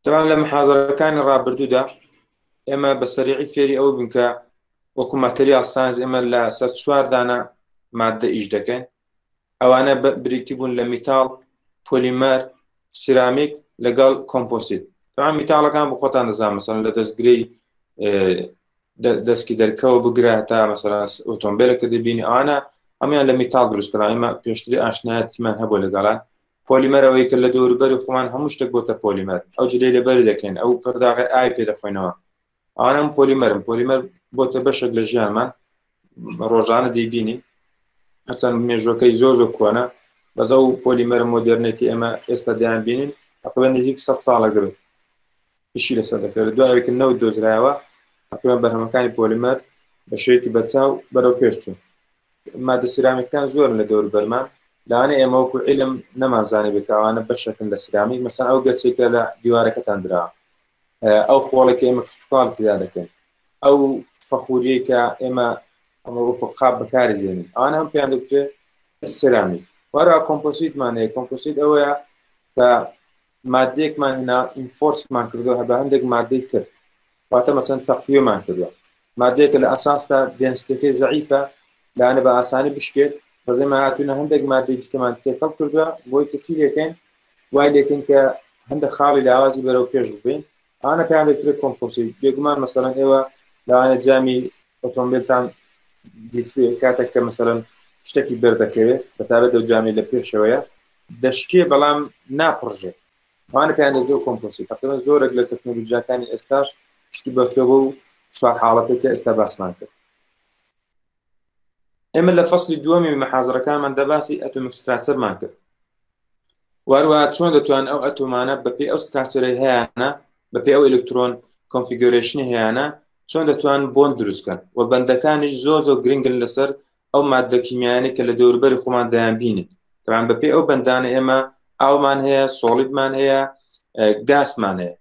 طبعا لە محاضرەکانی ڕابردوودا ئێمە بە سەریعی فێری ئەو بن کە وەکو ماتریال ساینس ئێمە لە سەر 4 دانە مادە ئیش دەکەین. ئەوانە بریتی بوون لە میتاڵ، پۆلیمەر، سیرامیک لەگەڵ کۆمپۆسیت. طبعا میتاڵەکان بۆ خۆتان دەزانن، مەسەڵەن لە دەستگرەی دەستکی دەرکەوە بگرە تا مەسەڵەن ئۆتۆمبیلەکە دەبینی ئەوانە هەمویان لە میتاڵ دروستکران. ئێمە پێشتری ئاشنایەتیمان هەبوو لەگەڵان. پۆلیمەر ئەوەی کە لە دەوروبەری خۆمان هەموو شتێک بۆتە پۆلیمەر، ئەو جلەی لەبەر دەکەین، ئەو پەرداغی ئای پێ دەخۆینەوە، ئەوانە پۆلیمەرن. پۆلیمەر بۆتە بەشێک لە ژیانمان، ڕۆژانە دەیبینین، هەرچەند مێژوەکەی زۆر کۆنە، بەزە و پۆلیمەر مۆدرنێتی ئێمە ئێستا دەیان بینین تقریباً نزیک 100 ساڵەگرن پیشی لەسەر دەکرێت. دوایەوەی نەوت دۆزرایەوە تقریباً بەرهەمەکانی پۆلیمەر بە شێوەیەکی بەرچاو بەرەو پێش چوون. مادە سیرامیکەکان زۆرن لە دەوروبەرمان، لەوانەیە ئێمە وەکو عیلم نەمانزانێ بێتەوانە بەشێکن لە سیرامیک، مەسەڵەن ئەو گەچێکە لە دیوارەکەتان درا، ئەو خۆڵێکی ئێمە کشتتوڵ تێدا دەکەین، ئەو فەخوریە کە ئێمە ئەمە وەکو قاب بەکاری دێنین، ئەوانە هەم پێیان دەوترێت سیرامیک. وەرە کۆمپۆسیتمان هەیە. کۆمپۆسیت ئەوەیە کە مادەیەکمان هێنا ئینفۆرسمان کردووە هەبە هەندێک مادەی تر، واتە مەسەڵەن تەقویەمان کردووە، مادەیەکە لە ئەساستا دێنسیتیەکەی زەعیفە، لەوانە بە ئاسانی بشکێت، بەزەمە هاتوونە هەندێک مادەی دیکەمان تێکەڵ کردووە بۆی کە چی لێکەین، وای لێکەین کە هەندێک خاڵی لاوازی بەرەو پێش ببین، ئەوانە پێیان دەوترێت کۆمپۆسیت. بێگومان مەسەڵەن ئێوە لەوانە جامی ئۆتۆمبیلتان دیتبێ کاتێک کە مەسەڵەن شتێکی بەردەکەوێت بەتابەت ئەو جامی لە پێشەوەیە دەشکێ بەڵام ناپڕژێ، ئەوانە پێیان دەوترێت کۆمپۆسیت. تقریباً زۆرێک لە تەکنۆلۆژیاکانی ئێستاش شتی بەستەوە و چوار حاڵەتێک کە ئێستا باسمان کرد. ئێمە لە فەسلی دووەمی محازرەکانمان دەباسی ئەتۆمیک ستراکچەرمان کرد، واروها چۆن دەتوان ئەو ئەتۆمانە بەپێی ئەو ستراکچەرەی هەیەە، بەپێی ئەو ئەلکترۆن کۆنفیگۆریشنی هەیەە چۆن دەتوان بۆن دروستکەن، و بەندەکانیش زۆر گرنگن لەسەر ئەو مادە کیمیایانەی کە لە دەوروبەری خۆمان دەیان بینین. طبعاً بەپێی ئەو بەندانە ئێمە ئاومان هەیە، سۆلیدمان هەیە، گاسمان هەیە.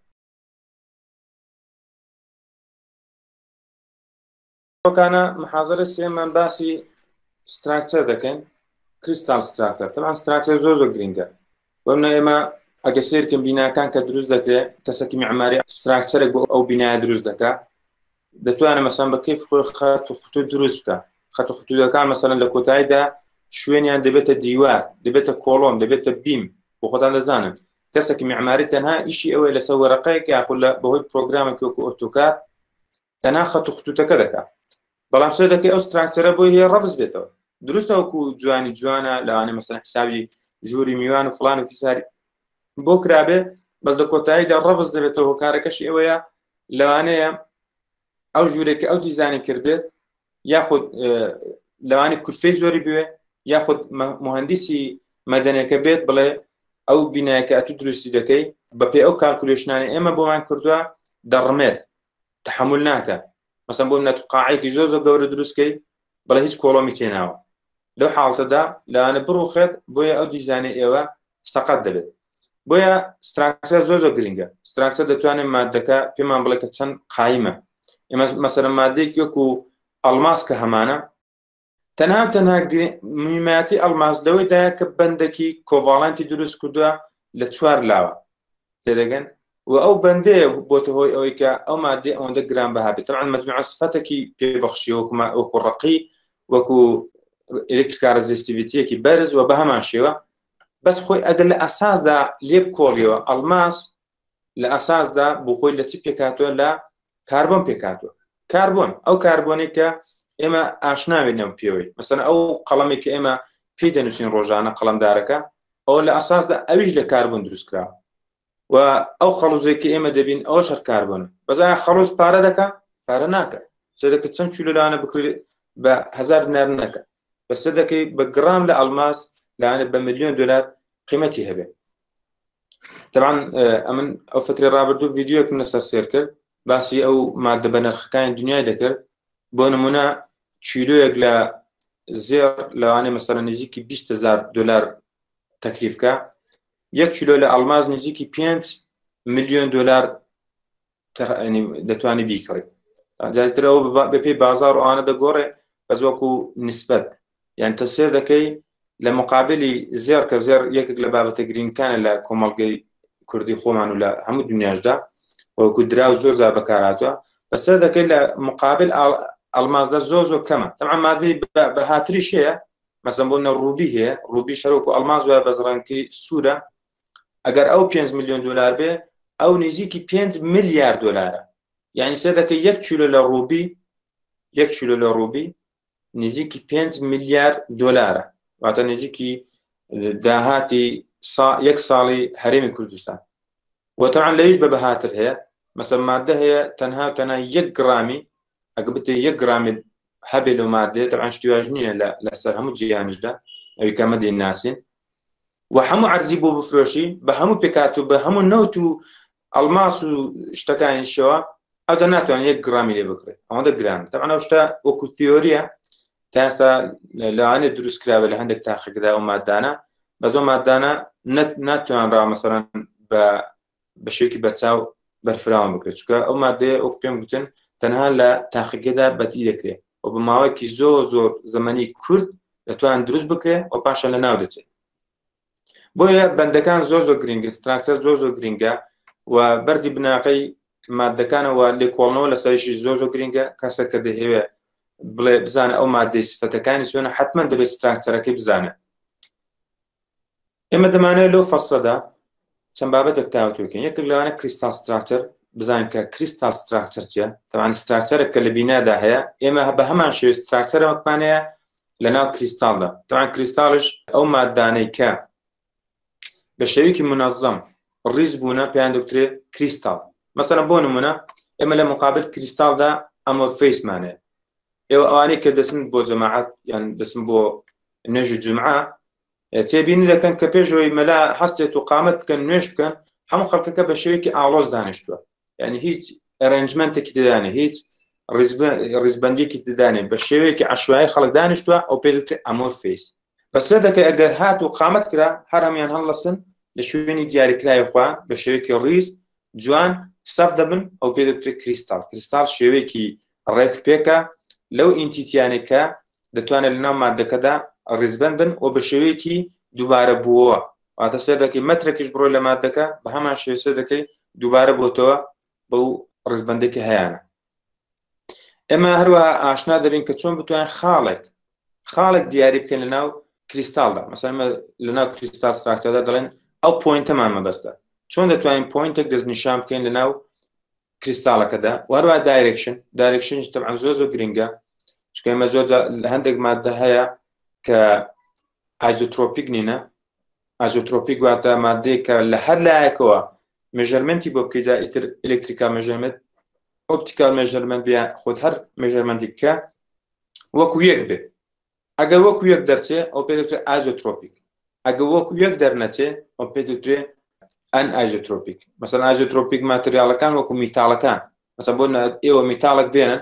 ئەوکانە محازرە سێمان باسی ستراکچەر دەکەین، کریستال ستراکچەر. طبعاً ستراکچەر زۆر گرنگە، بەمنە ئێمە ئەگە سێرکن بیناکان کە دروست دەکرێت، کەسێکی معماری ستراکچەرێک بۆ ئەو بینایە دروست دەکات، دەتوانێت مەسەڵەن بە کەیف خۆی خەت و خطوط دروست بکە. خەت و خطوطەکان مەسەڵەن لە کۆتاییدا شوێنیان دەبێتە دیوار، دەبێتە کۆڵۆن، دەبێتە بیم. بۆ خۆتان دەزانن کەسێکی معماری تەنها ئیشی ئەوەیە لەسەر وەرەقەیەک یاخود لە بەهۆی پرۆگرامێکی وەکو ئۆتۆکاد تەنها خەت و خطوطەکە دەکات، بەڵام سێ دەکەی ئەو ستراکچەرە بۆی هەیە ڕەفز بێتەوە. دروستە وەکو جوانی جوانە لەوانەیە مەسەڵەن حسابی ژووری میوان و فڵان و فیساری بۆ کرابێ، بەس لە کۆتاییدا ڕەفز دەبێتەوە. کارەکەشی ئەوەیە لەوانەیە ئەو ژوورێکی ئەو دیزانی کردێت، یاخود لەوانی کورفەی زۆری بوێ، یاخود مهندسی مەدەنیەکە بێت بڵێ ئەو بینایەکە ئەتو دروستی دەکەی بەپێی ئەو کالکولیشنانی ئێمە بۆمان کردووە دەڕمێت، تحمل ناکە. مەسەڵەن بۆ منەت قاعەیەکی زۆر گەورە دروستکەی بەڵێ هیچ کۆڵۆمی تێناوە، لەو حاڵەتەدا لەوانە بڕوخێت، بۆیە ئەو دیزانی ئێوە سەقەت دەبێت. بۆیە ستراکچەر زۆر گرنگە. ستراکچەر دەتوانێت مادەکە پێمان بڵێ کە چەند قایمە. ئێمە مەسەڵەن مادەیەکی وەکو ئەڵماس کە هەمانە، تەنها میمایەتی ئەڵماس لەوەیدایە کە بەندێکی کۆڤاڵەنتی دروست کردووە لە 4 لاوە تێدەگەن، و ئەو بەندەیە بۆتە هۆی ئەوەی کە ئەو مادەی ئەوەندە گران بەها بێت. طبعاً مجموعە سفەتێکی پێبەخشی وەکو ڕقی، وەکو ئێلکتریکال رێزیستیڤیتیەکی بەرز، و بە هەمان شێوە بەس خۆی ئەگەر لە ئەساسدا لێ بکۆڵیەوە ئەڵماس لە ئەساسدا بۆ خۆی لە چی پێکاتوە؟ لە کاربۆن پێکاتوە. کاربۆن، ئەو کاربۆنی کە ئێمە ئاشناوێنەوە پێوەی، مەسەڵەن ئەو قەڵەمی کە ئێمە پێی دەنووسین ڕۆژانە قەڵەمدارەکە، ئەوە لە ئەساسدا ئەویش لە کاربۆن دروستکراوە، و ئەو خەڵوزێکی ئێمە دەبین ئەوە شەر کاربۆنە. بەزای خەڵوز پارە دەکا؟ پارە ناکە. سێ دەکەی چەند کیلۆ لەوانە بکڕی بە 1000 دینار نەکە، بە سێ دەکەی بە گرام لە ئەڵماس لەوانە بە ملیۆن دۆلار قیمەتی هەبێ. طبعاً ئەمن ئەو فترە ڕابردوو ڤیدیۆیەک لەسەر سێر کرد، باسی ئەو مادە بە نرخەکانی دنیای دەکرد. بۆ نمونە کیلۆیەک لە زێر لەوانەیە مەسەڵەن نزیکی 20,000 دۆلار تەکلیفکە، 1 کیلۆ لە ئەڵماس نزیکی 5 ملیۆن دۆلار دەتوانێت بیکڕێت. جارترەوە بەپێی بازار و ئانە دەگۆڕێ، بەس وەکو نسبەت، یان تە سێر دەکەی لە مقابلی زێر، کە زێر یەکێک لە بابەتە گرینگەکانە لە کوردی خۆمان و لە هەموو دنیاشدا وەکو دراو زۆر زار بەکارهاتووە بەسەر دەکەی لە مقابل ئەڵمازدا زۆر کەمە طبعا مادەی بەهاتریش هەیە مەسەڵەن بۆ ڕوبی هەیە ڕوبی شەرۆکو ئەڵماز وایە بە زڕەنگی سوورە ئەگەر ئەو 5 ملیۆن دلار بێ ئەو نزیکی 5 ملیارد دلارە یعنی سێ دەکەی 1 کیلۆ لە ڕوبی 1 کیلۆ لە ڕوبی نزیکی 5 ملیارد دلارە واتە نزیکی داهاتی 1 ساڵی هەرێمی کوردستان وتەعاان لەیش بە بەهاتر هەیە مەسەڵ مادە هەیە تەنها 1 گرامی ئەگە بتێ 1 گرامی هەبێ لەو مادەیە طبعاان شتیواژ نییە لەسەر هەموو جیهانیشدا ئەوی کەمە دێناسین و هەموو عەرزی بۆ بفرۆشی بە هەموو پێکات و بە هەموو نەوت و ئەڵماس و شتەکانیشەوە ئەودا ناتوانێت 1 گرامی لێ بکرێت ئەوەندە گرانە طبعاان ئەو شتە وەکو تیۆریە تا ئێستا لەوانێت دروستکراوە لە هەندێک تاقیکدا ئەو مادانە بەزۆ مادانە ناتوانراوە مەسەڵەن بە شێوەیەکی بەرچاو بەرفراوان بکرێت چونکە ئەو مادەیە ئەو پێم گوتن تەنها لە تاقیکێدا بەتی دەکرێت و بە ماوەیەکی زۆر زەمەنی کورت دەتوانن دروست بکرێت و پاشان لەناو دەچێت بۆیە بەندەکان زۆر گرنگە ستراکچەر زۆر گرنگە و بەردی بناقەی مادەکانەوە لێکۆڵنەوە لەسەریشی زۆر گرنگە کەسە کە دەهەوێت بڵێ بزانە ئەو مادەی سفەتەکانی چۆنە حتمما دەبێت ستراکچەرەکەی بزانێت ئێمە دەمانێت لەو فەسڵەدا چەند بابەتێک تاوتوکەین یەکێک لەوانە کریستال ستراکچەر بزانین کە کریستال ستراکچەر چییە تەوان ستراکچەرێک کە لە بینادا هەیە ئێمە بە هەمان شێوە ستراکچەرەمەکمانەیە لەناو کریستالدا تەوان کریستالش ئەو مادانەی کە بە شێوەیەکی منەظەم ڕیز بوونە پێیان دەوترێت کریستال مەسەڵەن بۆ نمونە ئێمە لە مقابل کریستالدا ئەمۆرفیسمانەیە ئێوە ئەوانەی کە دەچن بۆ جەماعەت یان دەچن بۆ نوێژ جومعە تێبینی دەکەن کە پێشەوەی مەلا هەستێت و قامەت بکەن نوێژ بکەن هەموو خەڵکەکە بە شێوەیەکی ئاڵۆز دانیشتووە یعنی هیچ ئەرێنجمەنتێکی دەدانێت هیچ ڕیزبەندێکی دەدانێت بە شێوەیەکی عەشوایی خەڵک دانیشتووە ئەو پێ دەوترێت ئەمۆرفیس بەسەر دەکەی ئەگەر هات و قامەت کرا هەر هەمیان هەڵەسن لە شوێنی دیاریکرای خوا بە شێوەیەکی ڕیز جوان سەف دەبن ئەو پێ دەوترێت کریستال کریستال شێوەیەکی ڕێک پێکە لەو ئینتیتیانێکە دەتوانێت لەناو مادەکەدا ڕیزبەند بن و بە شێوەیەکی دووبارە بووەوە واتە سێ دەکەی مەترێکیش بڕۆ لە مادەکە بە هەمان شێوە سێ دەکەی دووبارە بۆتەوە بەو ڕیزبەندێکی هەیەە ئێمە هەروەها ئاشنا دەبین کە چۆن بتوانین خاڵێک دیاری بکەین لەناو کریستالدا مەسەڵەن لەناو کریستال ستراکچەردا دەڵێن ئەو پۆینتەمان مەبەستە چۆن دەتوانین پۆینتێک دەستنیشان بکەین لەناو کریستالەکەدا و هەروەها دایرێکشنیش تەبعاً زۆر گرنگە چونکە ئێمە زۆر هەندێک مادە هەیە کە ئایزۆترۆپیک نینە ئایزۆترۆپیک واتە مادەیە کە لە هەر لایەکەوە مێژەرمەنتی بۆ بکەیدا ئیتر ئێلێکتریکال مێژەرمەنت ئۆپتیکال مێژەرمەنت بێ خۆت هەر مێژەرمەنتی بکە وەکو یەک بێ ئەگەر وەکو یەک دەرچێ ئەو پێ دەوترێت ئایزۆترۆپیک ئەگەر وەکو یەک دەرنەچێ ئەو پێ دەوترێت ئەن ئایزۆترۆپیک مەسەڵەن ئایزۆترۆپیک ماتریالەکان وەکو میتاڵەکان مەسەڵەن بۆ ئێوە میتاڵێک بێنن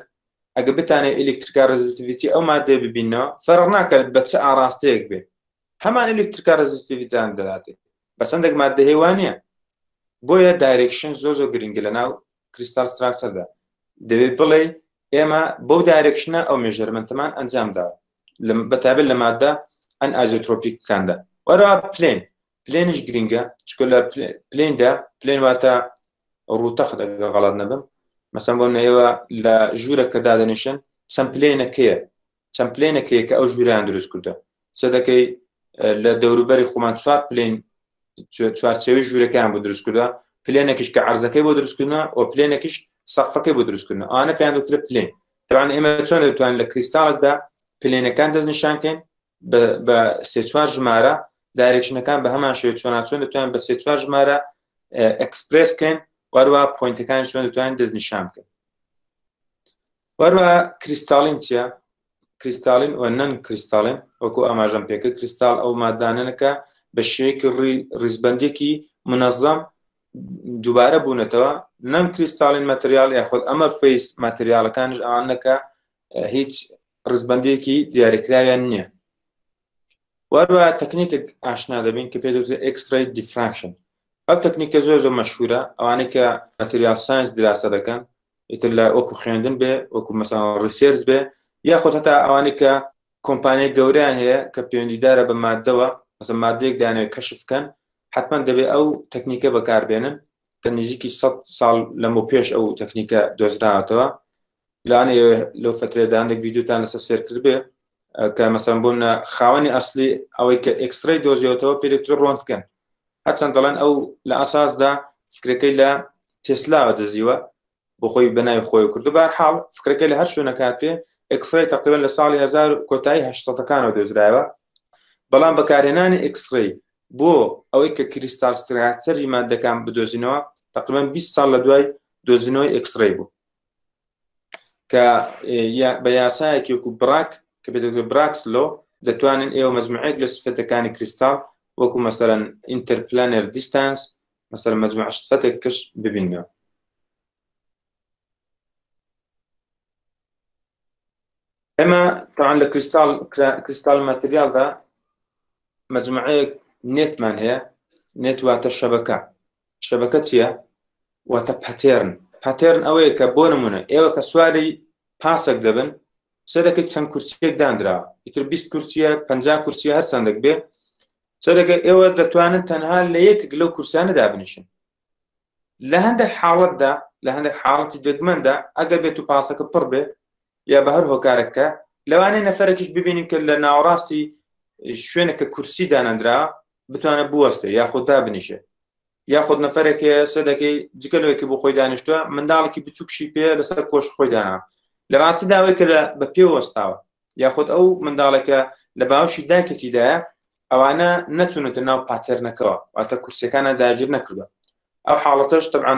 ئەگە بتانێت ئێلێکتریکال رێزیستیڤیتی ئەو مادەیە ببینەوە فەرق ناکات بە چه ئاراستەیەک بێ هەمان ئێلێکتریکال رێزیستیڤیتیان دەداتێت بەسەندێک مادە هێوانیە بۆیە دایرێکشن زۆر گرنگە لەناو کریستال ستراکچەردا دەبێت بڵێ ئێمە بەو دایرێکشنە ئەو مێژەرمەنتمان ئەنجام داوە بەتابەت لە مادە ئەن ئایزۆترۆپیکەکاندا وەرەوە پلێنش گرنگە چونکە لە پلێندا پلێن واتە ڕووتەخت ئەگەر غەڵەت نەبم مەسەڵەن بۆ ئێوە لە ژوورێکە دادەنیشن چەند پلێنەکەیە کە ئەو ژووریان دروست کردە چە دەکەی لە دەوروبەری خۆمان 4 پلێن چوارچێوی ژوورەکان بۆ دروستکردە پلێنێکیش کە عەرزەکەی بۆ دروستکردنە و پلێنێکیش سەقفەکەی بۆ دروستکردنە ئەوانە پێیان دەوترێت پلێن تەوان ئێمە چۆن دەتوانین لە کریستالێکدا پلێنەکان دەستنیشانکەین بە 3-4 ژمارە دایرێکشنەکان بە هەمان شێوە چۆن دەتوانین بە 3-4 ژمارە ئەکسپرێسکەین وەروە پۆینتەکانی چۆن دەتوانین دەستنیشان بکەین وەروە کریستالین چییە کریستالین و نەن کریستالین وەکو ئاماژەم پێکرد کریستال ئەو مادانەکە بە شێوەیەکی ڕیزبەندێکی منەظەم دووبارە بوونەتەوە نەن کریستالین ماتریال یاخود ئەمەرفیس ماتریالەکانش ئەوانەکە هیچ ڕیزبەندێکی دیاریکراویان نییە وەروە تەکنیکێک ئاشنا دەبین کە پێ دەوترێت ئێکسترەی دیفراکشن ئەو تەکنیکە زۆر مەشهورە ئەوانەی کە ماتریال ساینس دراسە دەکەن ئیتر لە وەکو خوێندن بێ وەکو مەسەڵەن ریسێرچ بێ یاخود هەتا ئەوانەی کە کۆمپانیای گەورەیان هەیە کە پەیوەندیدارە بە مادەوە مەسەڵەن مادەیەک دانەوێت کەشف بکەن حتما دەبێ ئەو تەکنیکە بەکاربێنن کە نزیکی 100 ساڵ لەمە پێش ئەو تەکنیکە دۆزراوەتەوە. لەوانە لەو فترێدا هەندێک ڤیدیۆتان لەسەر سێر کرد بێ کە مەسەڵەن بۆ خاوەنی ئەسلی ئەوەی کە ئێکسرەی دۆزیەوەتەوە پێ ڕۆنتگەن، هەرچەند دەڵێن ئەو لە ئاساسدا فکرەکەی لە تێسلاوە دەزیوە بۆ خۆی بەناوی خۆی کردو. بەهەرحاڵ فکرەکەی لە هەر شوێنەکات پێ ئێکسرەی تقریبا لە ساڵی 1000 کۆتایی 800ەکانەوە دۆزرایەوە. بەڵام بەکارهێنانی ئێکسرەی بۆ ئەوەی کە کریستال ستراکچەری مادەکان بدۆزینەوە تقریبا 20 ساڵ لە دوای دۆزینەوەی ئێکسرەی بوو کە بە یاسایەکی وەکو براک کە بێتێت براکس لۆ دەتوانن ئێوە مەجموعەیەک لە سفەتەکانی کریستال وەکو مەسەلەن ئینتەرپلانەر دیستانس مەسەلەن مەجموعە سفەتێک کەش ببینەوە. ئێمە طبعاً لە کریستال ماتریالدا مەجموعەیەک نێتمان هەیە. نێت واتە شەبەکە. شەبەکە چییە؟ واتە پەتێرن. پەتێرن ئەوەیە کە بۆ نمونە ئێوە کە سواری پاسێک دەبن سەدەکەی چەند کورسیەک دانراوە، ئیتر 20 کورسیە 50 کورسیە هەر چەندێک بێ سەدەکە ئێوە دەتوانن تەنها لە یەکێک لەو کورسیانە دابنیشن. لە هەندێک حاڵەتدا لە هەندێک حاڵەتی دەگمەندا ئەگەر بێت و پاسەکە پڕ بێ یا بە هەر هۆکارەکە لەوانەیە نەفەرێکیش ببینین کە لە ناوەڕاستی شوێنێکە کورسی دانەدرا بتوانە بوەستێ یاخۆ دابنیشێ، یاخۆ نەفەرێکە سەدەکەی جگەلەوەیەکی بۆ خۆی دانیشتووە منداڵێکی بچووکشی پێ لەسەر کۆش خۆی دانا لە ڕاستی داوای کە بە پێ وەستاوە، یاخود ئەو منداڵێکە لە باوشی دایکێکیدایە ئەوانە نەچونێتە ناو پاتێرنەکەەوە واتە کورسەکانە داگیر نەکردووە. ئەو حاڵەتەش طبعاً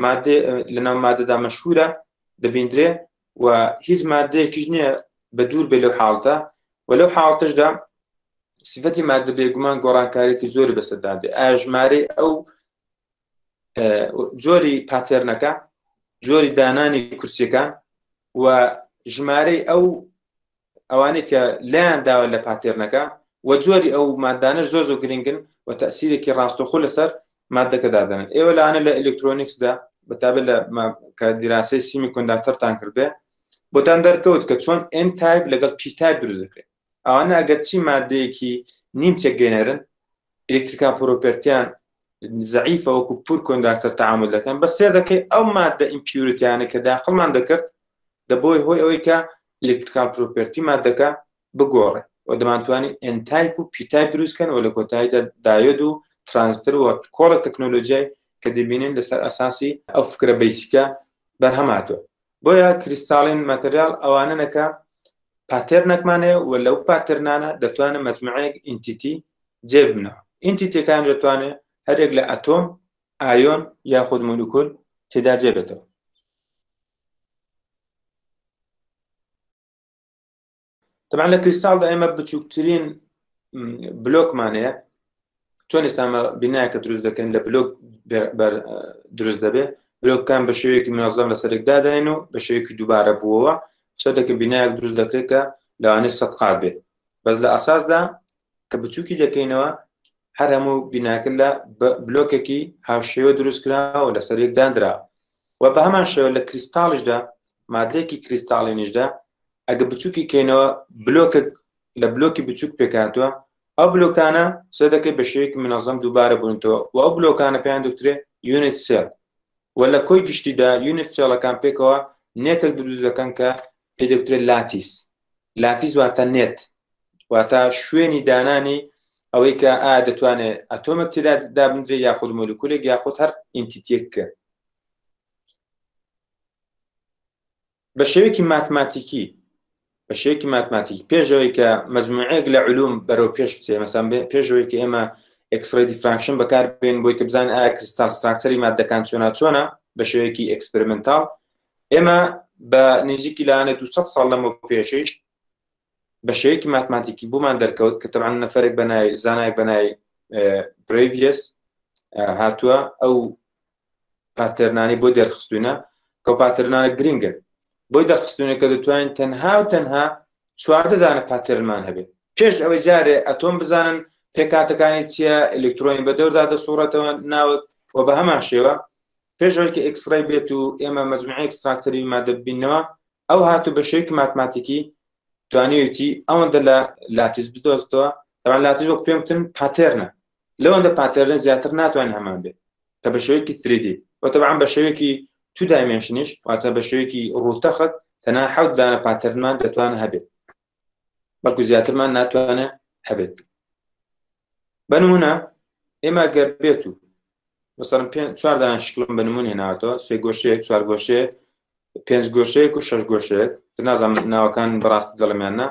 مادێ لە ناو مادەدا مەشهورە دەبیندرێ و هیچ مادەیەکیش نییە بە دوور بێ لەو حاڵتە و لەو حاڵتەشدا سفەتی مادە بێگومان گۆڕانکاریێکی زۆری بەسەردادێ. ئایا ژمارەی ئەو جۆری پاتێرنەکە جۆری دانانی کورسیەکان و ژمارەی ئەوانەی کە لایەن داوە لە پاتێرنەکە و جۆری ئەو مادانە زۆر گرنگن و تەسیرێکی ڕاستەخۆ لەسەر مادەکە دادەنن. ئێوە لەوانە لە ئەلکترۆنیکسدا بەتابێت کە دیراسەی سیمی کۆنداکتۆرتان کردێ بۆتان دەرکەوت کە چۆن ئن تایپ لەگەڵ پی تایپ دروست دەکرێت. ئەوانە ئەگەر چی مادەیەکی نیمچە گەنێرن ئلکتریکا پرۆپەرتیان زەعیفە وەکو پور کۆنداکتۆر تەعامل دەکەن بە سێر دەکەی ئەو مادە ئیمپیورتیانە کە داخڵمان دەکرد دەبۆی هۆی ئەوەی کە ئلکتریکال پرۆپەرتی مادەکە بگۆڕێ و دەمانتوانی ئن تایپ و پی تایپ دروستکەن و لە کۆتاییدا دایۆد و ترانزستۆر و کۆڵە تەکنۆلۆژیای کە دەبینین لەسەر ئەساسی ئەو فکرە بیسیکە بەرهەماتوە. بۆیە کریستاڵین ماتریال ئەوانەکە پاتێرنێکمان هەیە و لەو پاتێرنانە دەتوانێت مەجموعەیەک ئینتیتی جێبنەوە. ئینتیتیەکان دەتوانێت هەرێک لە ئەتۆم ئایۆن یاخود مۆلیکول تێدا جێبێتەوە. طبعا لە کریستاڵدا ئێمە بچووکترین بلۆکمان هەیە. چۆن ئێستامە بینایەکە دروست دەکەن لە بلۆک دروست دەبێت بلۆکەکان بە شێوەیەکی منەظەم لەسەرێک دادەنێن و بە شێوەیەکی دووبارە بووەوە شەدەکە بینایەک دروست دەکرێت کە لەوانەیە سەد قات بێت. بەس لە ئاساسدا کە بچووکی دەکەینەوە هەر هەموو بیناکە لە بلۆکێکی هاوشێوە دروست کراوە و لەسەر یەک دانراوە و بە هەمان شێوە لە کریستاڵشدا مادەیەکی کریستاڵینیشدا ئەگە بچووکی کەینەوە بلۆکێک لە بلۆکی بچووک پێکاتوە ئەو بلۆکانە سەدەکەی بە شێوەیەکی منەظەم دووبارە بوونەوە و ئەو بلۆکانە پێیان دەوترێت یونیت سێل و لە کۆی گشتیدا یونیت سێڵەکان پێکەوە نێتێک دروست دەکەن کە پێی دەوترێت لاتیس. لاتیس واتە نێت واتە شوێنی دانانی ئەوەی کە ئایا دەتوانێت ئەتۆمێک تێدا دابدرێت یاخود مۆلیکولێک یاخود هەر ئینتیتیەکە بە شێوەیەکی ماتماتیکی پێشەوەی کە مەجموعەیەک لە علوم بەرەو پێش بچێت مەسەڵەن پێشەوەی کە ئێمە ئەکسڕەی دیفراکشن بەکاربێن بۆی کە بزانین ئایا کریستال ستراکچەری مادەکان چۆنە بە شێوەیەکی ئەکسپریمنتاڵ ئێمە بە نزیکی لەوانێ 200 ساڵ لەمە پێشەیش بە شێوەیەکی ماتماتیکی بوومان دەرکەوت کە تەبعاً نەفەرێک بەناوی زانایەک بەناوی برێڤیەس هاتووە ئەو پاتێرنانی بۆ دەرخستوونە کە پاتێرنانە گرنگن بۆی دەرخستوونە کە دەتوانین تەنها و تەنها 14 دانە پاتێرنمان هەبێت پێش ئەوەی جارێ ئەتۆم بزانن پێکاتەکانی چییە ئەلکترۆنی بە دەوردا دەسوڕێتەوە ناوت و بە هەمان شێوە پێشەوەی کە ئێکسڕەی بێت و ئێمە مەجموعەیەک ستراکچەری مادە ببینەوە ئەو هاتوو بە شێوەیەکی ماتماتیکی توانیویەتی ئەوەندە لە لاتیس بدۆزێتەوە. طبعاً لاتیس وەک پێم وتم پاتێرنە لو عند باترن زیاتر ناتوان هەمان بێت کە بە شێوەیەکی 3D وطبعا بە شێوەیەکی 2 دایمنشنیش واتە بە شێوەیەکی ڕووتەخت تەنها 7 دانە پاترنمان دەتوانێت هەبێت بەڵکو زیاترمان ناتوانێت هەبێت. بەنمونە ئێمە گەر بێت و مثلا 4 دانە شکڵم بە نمونە هێناوەتەوە 3 گۆشەیەک 4 گۆشەیەک 5 گۆشەیەک و 6 گۆشەیەک نازانم ناوەکان بەڕاستی دەڵێمیاننا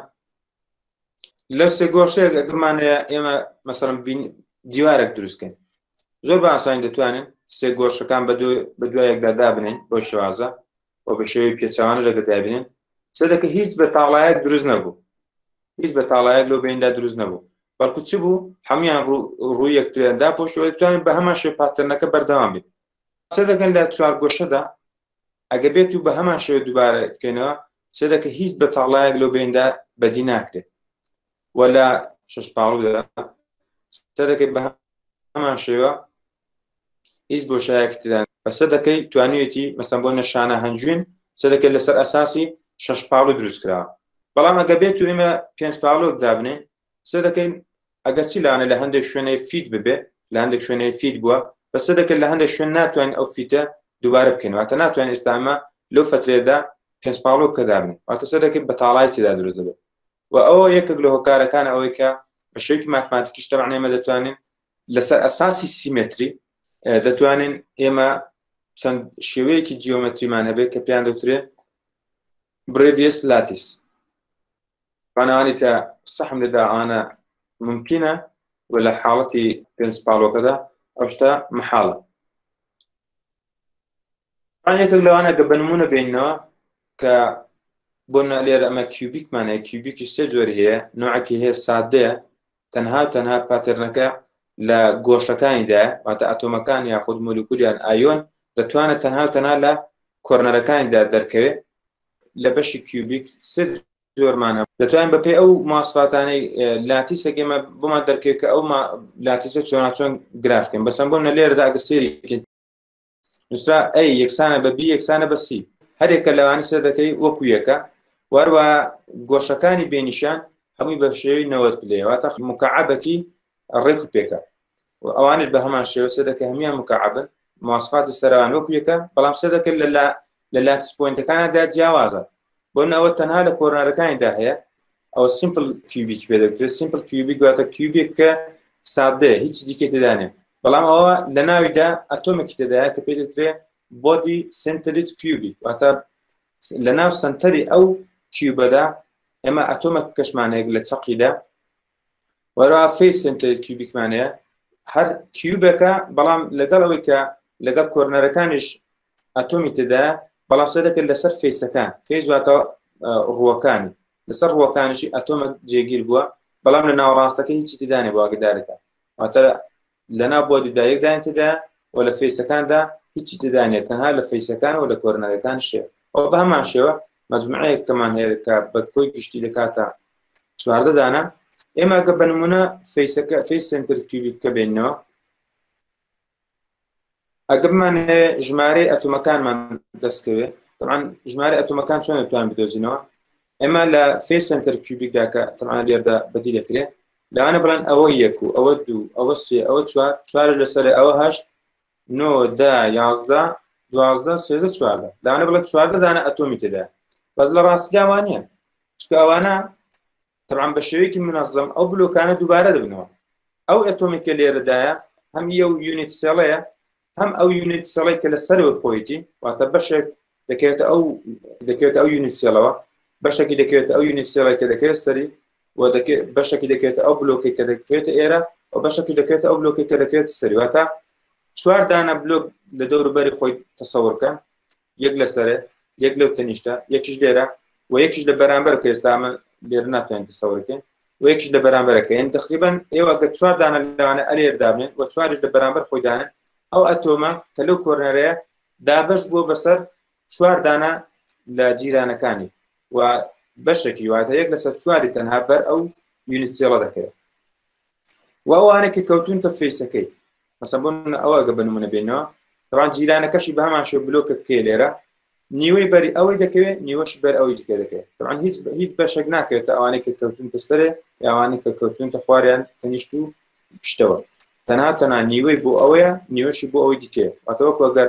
لەو 3 گۆشەیەک ئەگەرمانەیە ئێمە مثلا دیوارێک دروستکەین زۆر بە ئاسانی دەتوانین 3 گۆشەکان بە دوایەکدا دابنین بۆ شێوازە و بە شێوەی پێچەوانە لەگە دابنین سەدەکە هیچ بە تاڵایەک دروست نەبوو هیچ بە تاڵایەک لەو بیندا دروست نەبوو بەڵکو چ بوو هەمویان ڕووی یەکتریان داپۆشەوە دەتوانین بە هەمان شێوە پاترنەکە بەردەوام بێت سەدەکەن لە 4 گۆشەدا ئەگە بێت و بە هەمان شێوە دووبارە بکەینەوە سەدەکە هیچ بە تاڵایەک لەو بیندا بەدی ناکرێت ولا 6 پاڵوودا سەدەکەی بە هەمان شێوە هیچ بۆشایەکی تدان بە سەدەکەی توانیوێتی مەسەن بۆ نەشانە هەنجوین سەدەکەی لەسەر ئەساسی 6 پاڵوو دروست کراوە بەڵام ئەگە بێت و ئێمە 5 پاڵۆک دابنین سەدەکەین ئەگەر چی لاانە لە هەندێک شوێنەی فیت ببێ لە هەندێک شوێنەی فیت بووە بە سەدەکەی لە هەندێک شوێن ناتوانین ئەو فیتە دووبارە بکەین واتە ناتوانین ئێستامە لەو فترێدا 5 پاڵۆک کە دابنین واتە سەدەکەی بە تاڵای تێدا دروست دەبێت و ئەوە یەکێک لە هۆکارەکان ئەوەی کە بە شێوەیەکی ماتماتیکیش تەبعاً ئێمە دەتوانین لەسەر ئەساسی سیمێتری دەتوانین ئێمە چەند شێوەیەکی جیۆمەتریمان هەبێت کە پێیان دەوترێت برێڤیەس لاتیس بەناوانی کە سەحم لەدا ئانە ممکنە و لە حاڵەتی 5 پاڵۆکەدا ئەو شتە مەحاڵە یەکێک لەوانە کە بە نمونە بینەوە کە بۆنە لێرە ئەمە کیوبیکمانەیە کیوبیکی 3 جۆر هەیە نوعێکی هەیە سادەیە تەنها پاترنەکە لە گۆشەکانیدایە واتە ئەتۆمەکان یاخود مۆلیکولیان ئایۆن دەتوانێت تەنها لە کۆرنەرەکانیدا دەرکەوێت لە بەشی کیوبیک 3 جۆرمانە دەتوانین بەپێی ئەو ماسفاتانەی لاتیسێک ئێمە بۆمان دەرکەوێت کە ئەو لاتیسە چۆن گرافکەین بەسەم بۆنە لێرەدا ئەگە سێری نووسرا ئەی یەکسانە بە بی یەکسانە بە سی هەرێکە لەوانی سەر دەکەی وەکو یەکە وەروە گۆشەکانی بێنیشان هەمووی بە شێوەی 90 پلێ واتە مکعبەکی ڕێک و پێکە ئەوانش بە هەمان شێوە سەدەکە هەمیان مکعبن مواصفاتی سەروان وەکو یەکە بەڵام سەدەکە لە لاتیس پۆینتەکاندا جیاوازە بۆن ئەوە تەنها لە کۆرنەرەکانیدا هەیە ئەوە سیمپل کیوبیک پێ دەوترێت سیمپل کیوبیک واتە کیوبیک کە سادەیە هیچ دیکەی تێدانێ بەڵام ئەوە لە ناویدا ئەتۆمێکی تێدایە کە پێ دەوترێت بۆدی سنترید کیوبیک واتە لە ناو سنتەری ئەو کیوبەدا ئێمە ئەتۆمێک کەشمانەیەک لە چەقیدا وەرا فێس سنترید کیوبیکمانەیە هەر کیوبەکە بەڵام لەگەڵ ئەوەی کە لەگەڵ کۆرنەرەکانیش ئەتۆمی تێدایە بەڵام سەدەکە لەسەر فێسەکان فێز واتە ڕووەکانی لەسەر ڕووەکانیشی ئەتۆمە جێگیر بووە بەڵام لە ناوەڕاستەکە هیچی تێدانێ بۆ ئاگدارەکە واتە لەناو بۆ دوودایەکدان تێدا و لە فێسەکاندا هیچی تێدانێت تەنها لە فێسەکان و لە کۆرنەرەکان شێ ئەو بە هەمان شێوە مەجموعەیەک کەمان هەیە کە بە کۆی گشتی دەکاتە 14 دانە ئێمە گە بە نمونە فێسەکە فێس سنتر کیوبیککە بێنەوە ئەگە بمانێ ژمارەی ئەتۆمەکانمان دەستکەوێت طبعاً ژمارەی ئەتۆمەکان چۆن دەتوانین بدۆزینەوە ئێمە لە فێس سنتر کیوبیکدا کە طبعاً لێرەدا بەدی دەکرێت لەوانە بڵێن ئەوە 1 و ئەوە 2 ئەوە 3 ئەوە 4 لەسەر ئەوە 8 9 10 11 12 13 14 لەوانە بڵێن 14 دانە ئەتۆمی تێدا بەس لە ڕاستیدا وانە چکە ئەوانە طبعاً بە شێوەیەکی منەظەم ئەو بلۆکانە دووبارە دەبنەوە ئەو ئەتۆمیکە لێرەدایە هەم یە و یونیت سێڵەیە هەم ئەو یونیت سێڵەی کە لە سەرەوە خۆیەتی واتە بەشێک دەکەوێتە ئەو یونیت سێڵەوە بەشێکی دەکەوێتە ئەو یونیت سێڵی کە دەکەوێت سەری و بەشێکی دەکەوێتە ئەو بلۆکی کە دەکەوێتە ئێرە و بەشێکی دەکەوێتە ئەو بلۆکی کە دەکەوێت سەری واتە 4 دانە بلۆک لە دەوروبەری خۆی تەسەوورکەن یەک لەسەرێ یەک لەو تەنیشتە یەکیش لێرە و یەکیش لە بەرامبەر کە ئێستا ئەمە لێرە ناتوانین تەسەوورکەین و یەکیش لە بەرامبەرەکە یعنی تقریباً ئێوە گە 4 دانە لەوانە ئەلێر دابنێن و 4ش لە بەرامبەر خۆی دانن ئەو ئەتۆمە کە لەو کۆرنەرەیە دابەش بووە بەسەر 4 دانە لە جیرانەکانی و بەشێکی واتە یەک لەسەر 4 تەنها بەر ئەو یونیت سێڵە دەکەوێت و ئەوانێکی کەوتونتە فێسەکەی مەسەڵەن بۆ ئەوە گە بە نمونە بێنەوە طبعاً جیرانەکەشی بە هەمان شێوە بلۆکە کێ لێرە نیوەی بەری ئەوەی دەکەوێت نیوەش بەر ئەوەی دیکە دەکەوێت طبعاً هیچ بەشێک ناکەوێتە ئەوانەی کە کەوتونتە سەرێ یاوانەی کە کەوتونتە خواریان تەنیشت و پشتەوە تەنها نیوەی بۆ ئەوەیە نیوەشی بۆ ئەوەی دیکێ واتەوەکو ئەگەر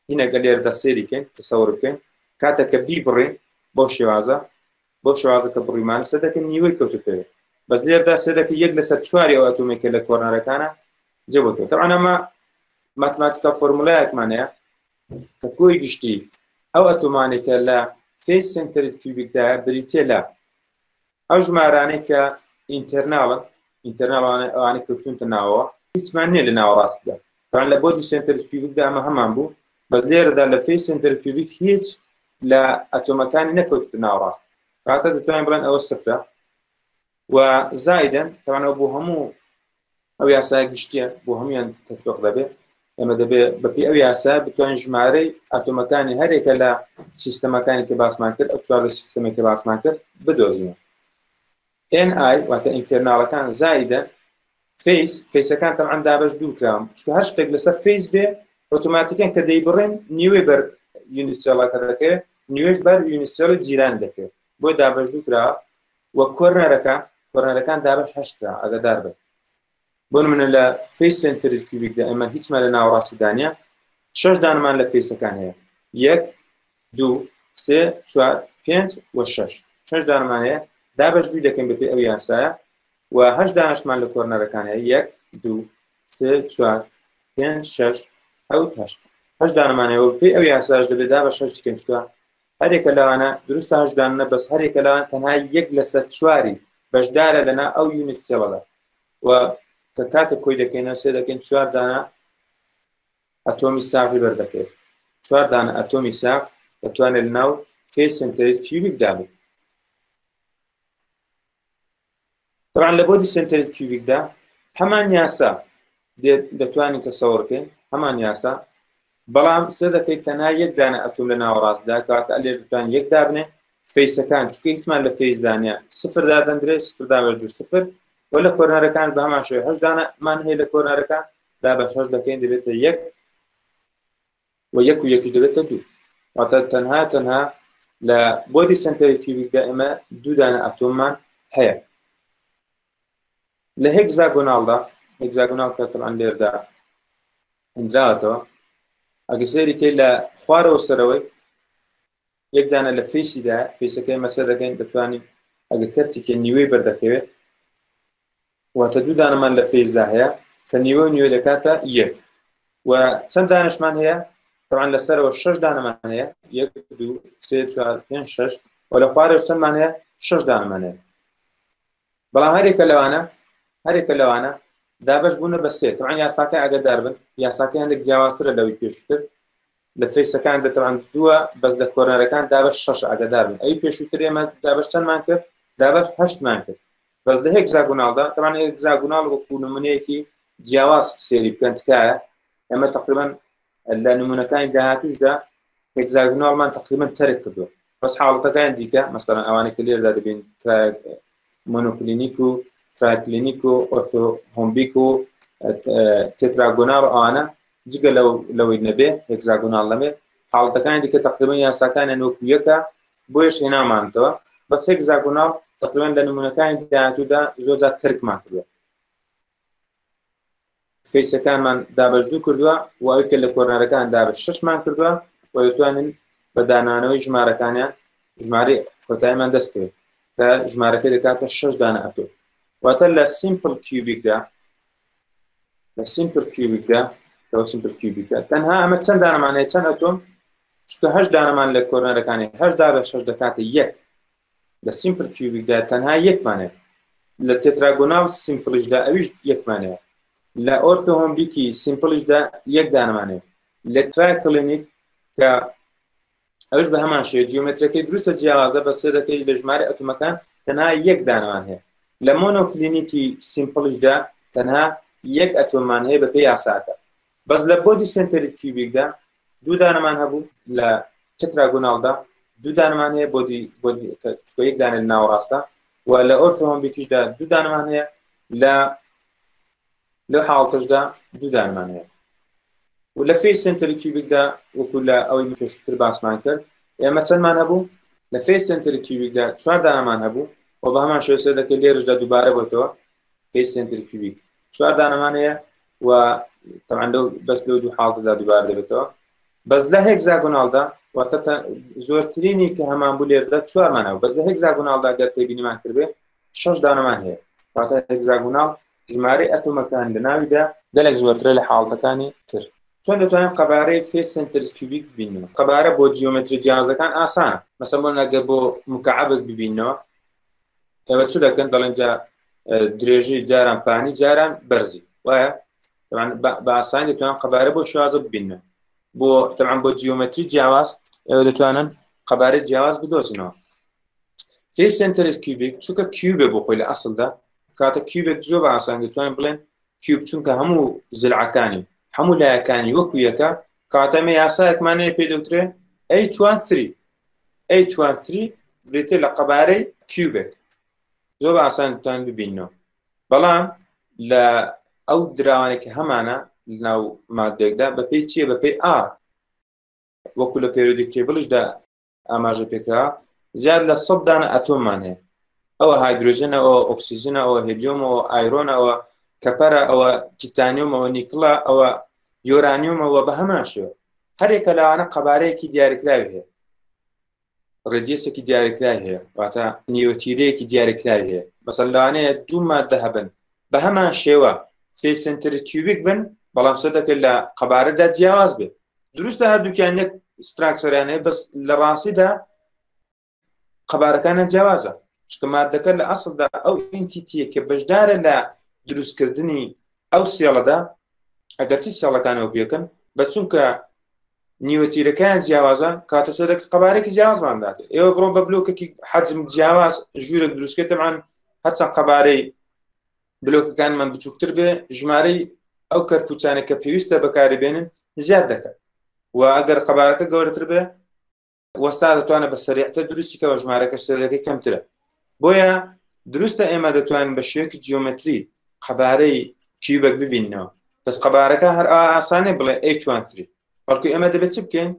هینە گەلێردا سێری بکەین تەسەوڕ بکەین کاتێککە بیبڕین بۆ شێوازە کە بڕیمان سە دەکەن نیوەی کەوتوتەوێت بەس لێردا سێ دەکە یەک لەسەر چواری ئەو ئەتۆمێکە لە کۆرنەرەکانە جێبووتەوە تەوان ئەمە ماتماتیکا فۆرمولایەکمانەیە کە کۆی گشتی ئەو ئەتۆمانێکە لە فێس سنتەری کیوبیکدایە بریتێ لە ئەو ژمارانەی کە ئینتەرناڵ ئەوانەی کەوتونتە ناوەوە هیچمان نییە لە ناوەڕاستدا تەوان لە بۆدی سنتەری کیوبیکدا ئەمە هەمان بوو بەس لێرەدا لە فێس سنتەری کیوبیک هیچ لە ئەتۆمەکانی نەکەوتتە ناوەڕاست کاتە دەتوانین بڵێن ئەوە سفرە و زائدەن تەوانەوە بۆ هەموو ئەو یاسای گشتیە بۆ هەمویان تەطبیق دەبێت ئەمە دەبێت بەپی ئەو یاسا بتوانین ژمارەی ئاتۆمەکانی هەرێکە لە سیستەمەکانی کە باسمان کرد ئەو چوار لە سیستەمێک کە باسمان کرد بدۆزینەوە NI واتە ئینتەرناڵەکان زائدەن فیسەکان تەمەعەن دابەش دوو کراوە چونکە هەر شتێک لەسەر فیس بێ ئۆتۆماتیکەن کە دەیبڕێن نیوەی بەر یونیسێڵەکە دەکەوێت نیوێش بەر یونیسێڵی جیران دەکەوێت بۆی دابەش دوو کراوە وە کۆرنەرەکان دابەش هەشت کرا ئەگەدار بێت بۆ نمونە لە فێس سنتەری کیوبیکدا ئەمە هیچمان لە ناوەڕاستیدانە 6 دانەمان لە فێسەکان هەیە 1 2 3 4 5 و 6 دانەمان هەیە دابەش دوی دەکەین بەپێ ئەو یاسایە و 8 دانەشمان لە کۆرنەرەکان هەیە 1 2 3 4 5 6 8 دانەمان هەیە و پێی ئەو یاساش دەبێت دابەش 8 دکەین چکە هەرێکە لەوانە دروستە 8 دانە بەس هەرێکە لەوان تەنها 1 لەسەر 4 بەشدارە لەنا ئەو یونیسێڵەدا و کە کاتە کۆی دەکەینەوە سێ دەکەین 4 دانە ئەتۆمی ساغی بەردەکەێت 4 دانە ئەتۆمی ساغ دەتوانێت لەناو فێس سنتەری کیوبیکدا بێت طبعا لە بۆدی سنتەری کیوبیکدا هەمان یاسا دەتوانین تەسەوڕ بکەین هەمان یاسا بەڵام سێ دەکەیت تەنها 1 دانە ئەتۆم لە ناوەڕاستدا کاتە لێر دەتوان 1 دابنێ فەیسەکان چکە هیچمان لە فەیسدانە سفر دادەندرێت سفر دابەش دوو سفر و لە کۆرنەرەکان بە هەمان شێوە 8 دانەمان هەیە لە کۆرنەرەکان دابەش 8 دەکەین دەبێتە 1 و 1 و 1 دەبێتە 2 واتە تەنها لە بۆدی سنتەری کیوبیکدا ئێمە 2 دانە ئەتۆممان هەیە لە هێگزاگۆناڵ کە تەمان لێردا هێنراوەتەوە ئەگە سەیری کەی لە خوارەوە سەرەوەی 1 دانە لە فێسیدا فێسەکەی مەسەر دەکەین دەتوانین ئەگە کەرتێکە نیوەی بەردەکەوێت واتە 2 دانەمان لە فێسدا هەیە کە نیوە دەکاتە 1 و چەند دانەشمان هەیە تەمان لەسەرەوە 6 دانەمان هەیە 1 2 3 4 5 6 و لە خوارەوە چەندمان هەیە 6 دانەمان هەیە بەڵام هەرێکە لەوانە دابەش بوونە بە سێ تەمان یاساکە ئەگەدار بن یاساکە هەندێک جیاوازترە لەوەی پێشووتر لە فێسەکان دەتەوان 2 بەس لە کۆرنەرەکان دابەش 6 ئەگەدار بن ئەوی پێشووتر ئێمە دابەش چەندمان کرد دابەش 8مان کرد بەس لە هێگزاگۆناڵدا تەمان هێگزاگۆناڵ وەکو نمونەیەکی جیاواز سێری بکەن تکایە ئەمە تقریبا لە نمونەکانی داهاتووشدا هێگزاگۆناڵمان تقریبا تەرک کردووە بەس حاڵەتەکان دیکە مەسەڵەن ئەوانەی کە لێردا دەبین مۆنۆکلینیک و تراکلینیک و ئۆرتۆهۆمبیک و تێتراگۆناڵ ئەوانە جگە لەوەی نەبێ هێگزاگۆناڵ نەبێ حاڵەتەکانی دیکە تقریبا یاساکانیان وەکو یەکە بۆیش هێنامانەوە بەس هێگزاگۆناڵ تقریبا لە نمونەکانی داهاتوودا زۆرجار ترکمان کردووە فێسەکانمان دابەش دوو کردووە و ئەوەی کە لە کۆرنەرەکان دابەش 6مان کردووە و دەتوانین بە دانانەوەی ژمارەکانیان ژمارەی کۆتاییمان دەستکەوێت کە ژمارەکە دەکاتە 6 دانە ئەتۆم واتە لە سیمپل کیوبیکدا تەنها ئەمە چەند دانەمان هەیە چەند ئەتۆم چونکە 8 دانەمان لە کۆرنەرەکانی 8 دابەش 6 دەکاتە 1 لە سیمپل کیوبیکدا تەنها 1مان هەیە لە تێتراگۆناڵ سیمپڵیشدا ئەویش 1مان هەیە لە ئۆرتۆهۆمبیکی سیمپڵیشدا 1 دانەمان هەیە لە تراکلینیک کە ئەوش بە هەمان شێوە جیۆمێتریەکەی دروستە جیاوازە بە سێ دەکەی لە ژمارە ئەتۆمەکان تەنها 1 دانەمان هەیە لە مۆنۆکلینیکی سیمپڵیشدا تەنها 1 ئەتۆممان هەیە بەپێی یاساکە بەس لە بۆدی سنتەری کیوبیکدا 2 دانەمان هەبوو لە تێتراگۆناڵدا 2 دانەمان هەیە بۆدی چکە 1 دانە لە ناوەڕاستە و لە ئۆرتۆهۆمبیکیشدا 2 دانەمان هەیە لە حاڵتشدا 2 دانەمان هەیە و لە فێس سنتەری کیوبیکدا وەکو لە ئەوەی پێشووتر باسمان کرد ئێمە چەندمان هەبوو لە فێس سنتەری کیوبیکدا 4 دانەمان هەبوو و بە هەمان شێوە سێ دەکەی لێرەشدا دووبارە بۆتەوە فێس سنتەری کیوبیک 4 دانەمان هەیە و طبعا لو بس لو دو حاڵەتدا دووبارە دەبێتەوە بەس لە هێکزاگۆناڵدا واتە زۆرترینی کە هەمان بوو لێرەدا 4 مانەوە بەس لە هێکزاگۆناڵدا گەر تێبینیمان کردبێ 6 دانەمان هەیە واتە هێکزاگۆناڵ ژمارەی ئەتۆمەکان لە ناویدا گەلێک زۆرترە لە حاڵەتەکانی تر چۆن دەتوانین قەبارەی فێس سنتر کیوبیک ببینەوە قەبارە بۆ جیۆمەتری جیاوازەکان ئاسانە مەسەڵەن ئەگەر بۆ مکعبێک ببینەوە ئێوە چ دەکەن دەڵێن جا درێژی جاران پانی جاران بەرزی وایە طبعا بە ئاسانی دەتوانن قەبارە بۆ شوازە ببینەوە بۆ طبعا بۆ جیۆمەتری جیاواز ئێوە دەتوانن قەبارەی جیاواز بدۆزنەوە فێس سنتر کیوبیک چونکە کیوبێ بۆ خۆی لە ئەسڵدا کاتە کیوبێک زۆر بە ئاسانی دەتوانین بڵێن کیوب چونکە هەموو زلعەکانی هەموو لایەکانی وەکو یەکە کاتەمە یاسایەکمانەیە پێ دەوترێ A23 بێتێ لە قەبارەی کیوبێک زۆر بە ئاسان دەتوانین ببینەوە بەڵام لە ئەو دراوانێکی هەمانە لەناو مادێکدا بەپێی چییە بەپێی R وەکو لە پێرۆدیک تێبڵشدا ئاماژە پێکرا زیاد لە 100 دانە ئەتۆممان هەیە ئەوە هایدروژنە ئەوە ئۆکسیژنە ئەوە هێلیۆم ئەوە ئایرۆنە ئەوە کەپەرە ئەوە تیتانیۆم ئەوە نیکڵە ئەوە یۆرانیۆمەوە بە هەمان شێوە هەرێکە لەوانە قەبارەیەکی دیاریکراوی هەیە ڕێدیەسێکی دیاریکراوی هەیە واتە نیوتیرەیەکی دیاریکراوی هەیە مەسەڵەن لەوانەیە دوو مادە هەبن بە هەمان شێوە فێس سنتر کیوبیک بن بەڵام سەر دەکرێت لە قەبارەدا جیاواز بێت دروستە هەردووکیان یەک ستراکچەریان هەیە بەس لە ڕاستیدا قەبارەکانە جیاوازە چکە مادەکە لە ئەسڵدا ئەو ئینتیتیە کە بەشدارە لە دروستکردنی ئەو سێڵەدا ئەگەرچی سێڵەکانەوە بێکن بە چونکە نیوەتیرەکان جیاوازە کاتە سەرەکە قەبارێکی جیاوازمان داتێت ئێوە بڕۆ بە بلۆکێکی حەجم جیاواز ژوورێک دروستکە تەمان هەرچەند قەبارەی بلۆکەکانمان بچووکتر بێ ژمارەی ئەو کەرپوچانێک کە پێویستە بەکاربێنن زیاد دەکات و ئەگەر قەبارەکە گەورەتر بێ وەستا دەتوانێت بە سەریعتر دروستیکەوە ژمارەکە سەرەکەی کەمترە بۆیە دروستە ئێمە دەتوانین بە شێوەیەکی جیۆمەتری قەبارەی کیوبێک ببینەوە بەس قەبارەکە هەر ئاسانێ بڵێ A23 بەڵکو ئێمە دەبێت چ بکەین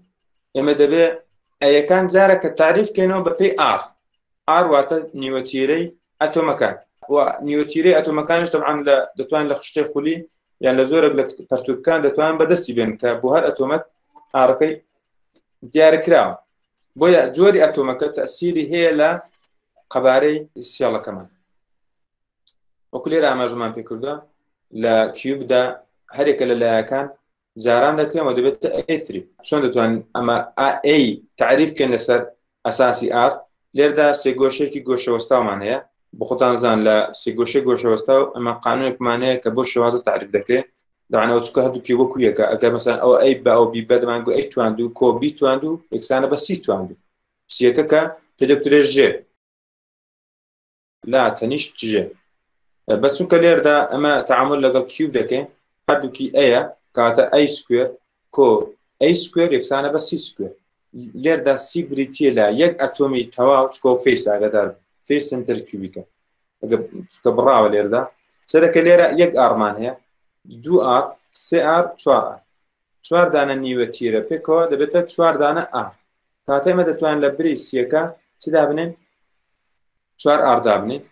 ئێمە دەبێت ئەیەکان جارێکە تعریف بکەینەوە بە پێی R واتە نیوەتیرەی ئەتۆمەکان و نیوەتیرەی ئەتۆمەکانش طبعاً دەتوانن لە خشتەی خولی یان لە زۆرێک لە پەرتووکەکان دەتوانن بەدەستی بێن کە بۆ هەر ئەتۆمەت ئاڕەکەی دیارەکراوە بۆیە جۆری ئەتۆمەکە تەسیری هەیە لە قەبارەی سێڵەکەمان وەکو لێرە ئاماژەمان پێ کردووە لە کیوبدا هەرێکە لە لایەکان جاران دەکرێمەوە دەبێت A3 چۆن دەتوانین ئەمە A تعریف بکەین لەسەر ئەساسی R لێردا سێگۆشەیەکی گۆشەوەستاومان هەیە بۆ خۆتان زان لە سێگۆشەی گۆشەوەستا و ئەمە قانونێکمان هەیە کە بۆ شێوازە تعریف دەکرێت دەوانەوە چکە هەردووکی وەکو یەکە ئەگەر مەسەڵەن ئەو A بە ئەو B بەدەمان گو A تواندوو کۆ B تواندوو یەکسانە بە C تواندوو سیەکە کە پێدەکترێت G لا تەنیشت G بەس چونکە لێردا ئەمە تعامل لەگەڵ کیوب دەکەین هەردووکی ئەیە کاتە A سکوێر کۆ A سکوێر یەکسانە بە C سکوێر لێردا C بریتیە لە یەک ئەتۆمی تەواو چکۆ فێس ئاگادار فێس سنتر کیوبیکە چکە بڕاوە لێردا سەرەکە لێرە یەک ئارمان هەیە 2R 3R 4R 4 دانە نیوەتیرە پێکەوە دەبێتە 4 دانە R کاتە ئێمە دەتوانین لە بری سیەکە چدا بنێن 4R دابنێن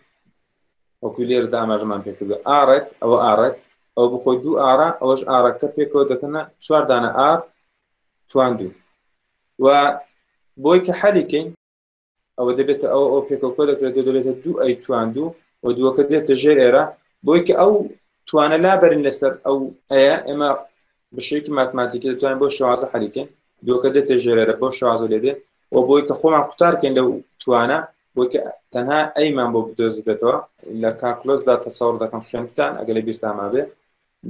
وەکو لێرەدا ئاماژەمان پێ کردووە ئارێک ئەوە ئارێک ئەو بخۆی 2R ئەوەش ئارەکە پێکەوە دەکەنە 4 دانە R تواندوو و بۆی کە حەلیکەین ئەوە دەبێتە ئەو پێکەوە دەکرێت دەبێتە 2A تواندوو و دووەکە دێتە ژێر ئێرە بۆی کە ئەو توانە لابەرین لەسەر ئەو ئەیە ئێمە بەشێکی ماتماتیکی دەتوانین بۆ شێوازە حەلیکەین دووەکە دێتە ژێر ئێرە بۆ شێوازە لێدێ و بۆی کە خۆمان قوتارکەین لەو توانە بۆی کە تەنها ئەیمان بۆ بدۆزێتەوە لە کاکلۆسدا تەسەوڕ دەکەم خوێنتان ئەگەر لە بیرتانما بێ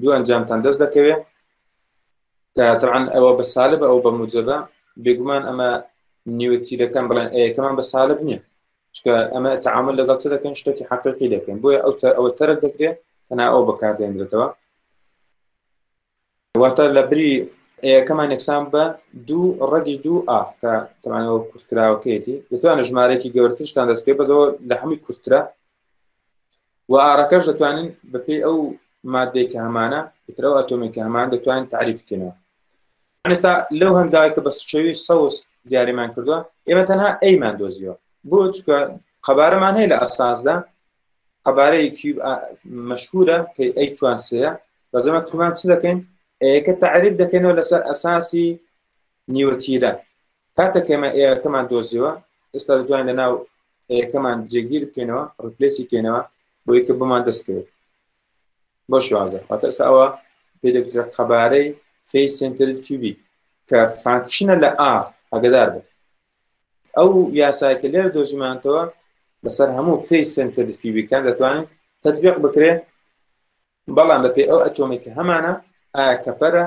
دوو ئەنجامتان دەست دەکەوێت کە طبعاً ئەوە بە سالبە ئەو بە موجبە بێگومان ئەمە نیوەتیرەکان بڵێن ئەیەکەمان بە سالب نییە چکە ئەمە تعامل لەگەڵ چ دەکەین شتێکی حەقیقی دەکەین بۆیە ئەوە تەرک دەکرێت تەنها ئەو بەکاردێنرێتەوە واتە لە بری ئەیەکەمان یەکسان بە 2 ڕەگی 2A کە تەمانەوە کورتکراوەکەیەتی دەتوانێت ژمارەیەکی گەورەترشتان دەستکەوێت بەزەوە لە هەمووی کورتترە و ئارەکەش دەتوانین بەپێی ئەو مادەیەکە هەمانە ئەو ئەتۆمێکی هەمان دەتوانین تعریف بکەینەوە ئێستا لەو هەنگاوی کە بە شێوی سەوس دیاریمان کردووە ئێمە تەنها ئەیمان دۆزیەوە بۆ چکە قەبارەمان هەیە لە ئەساسدا قەبارەی کیوب مەشهورە کە A23 بەزەمە کورمان چ دەکەین ئەیەکە تعریف دەکەینەوە لەسەر ئەساسی نیوەتیرە کاتێک ئێمە ئێەکەمان دۆزیوە ئێستا دەتوانین لەناو ئێەکەمان جێگیر بکەینەوە ڕپلێسی بکەینەوە بۆی کە بمان دەستکەوێت بۆ شوازە واتە ئێستا ئەوە پێ دەگوترێت قەبارەی فێس سنترد کیوبیک کە فانکشنە لە ئار ئاگدار بێت ئەو یاسایکە لێر دۆزیمانتەوە لەسەر هەموو فێس سنترد کیوبیکان دەتوانین تەطبیق بکرێت بەڵام بەپێ ئەو ئەتۆمیکە هەمانە ئایا کەپەرە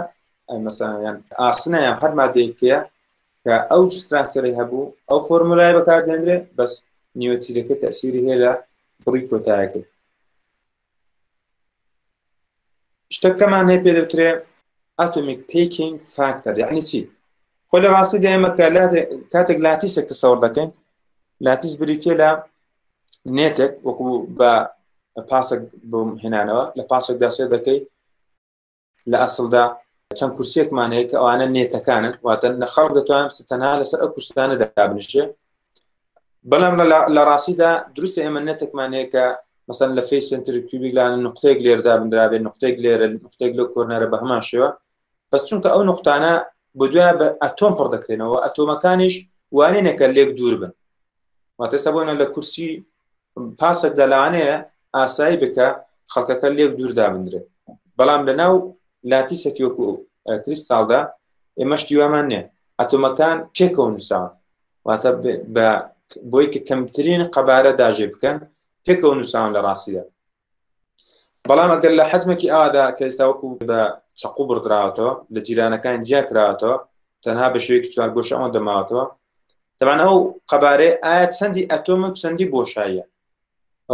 مەسەڵەن یان ئاسنە یان هەر مادەیەکەیە کە ئەو ستراکچەرەی هەبوو ئەو فۆرمولای بەکاردێنرێت بەس نیوەتیرەکە تەئسیری هەیە لە بڕی کۆتایەکە شتەکەمان هەیە پێ دەوترێت ئاتۆمیک پیکینگ فاکتەر یعنی چی خۆ لە ڕاستیدا ئێمە کاتێک لاتیسێک تەسەوڕ دەکەین لاتیس بریتیە لە نێتێک وەکو بە پاسێک بۆم هێنانەوە لە پاسێکدا سێ دەکەی لە ئەسڵدا چەند کورسێکمان هەیە کە ئەوانە نێتەکانن واتە لە خەڵک دەتوانم تەنها لەسەر ئەو کورسانە دابنیشێ بەڵام لە ڕاستیدا دروستە ئێمە نێتێکمان هەیە کە مەسەڵەن لە فێس سنتر کیوبیک لە نقطەیەک لێرەدا بنرابێت نقطەیەک لێرە نقطەیەک لەو کۆرنەرە بە هەمان شێوە بەس چونکە ئەو نقطانە بۆ دوای بە ئەتۆم پڕ دەکرێنەوە ئەتۆمەکانیش وانینەکە لێک دوور بن واتە ئێستا بۆنە لە کورسی پاسێکدا لەوانەیە ئاسایی بکە خەڵکەکە لێک دوور دابدرێت بەڵام لەناو لاتیسێکی وەکو کریستاڵدا ئێمە شتی وامان نییە ئەتۆمەکان پێکەوە نووساون واتە بۆی کە کەمترین قەبارە داژێ بکەن پێکەوە نووساون لە ڕاستیدا بەڵام ئەگەر لە حەجمێکی ئادا کە ئێستا وەکو بە چەقوو بڕدراوەتەوە لە جیرانەکان جیا کراوەتەوە تەنها بە شێوەیەکی چوار گۆشە ئەوە دەماوەتەوە تەبان ئەو قەبارەی ئایا چەندی ئەتۆمە و چەندی بۆشاییە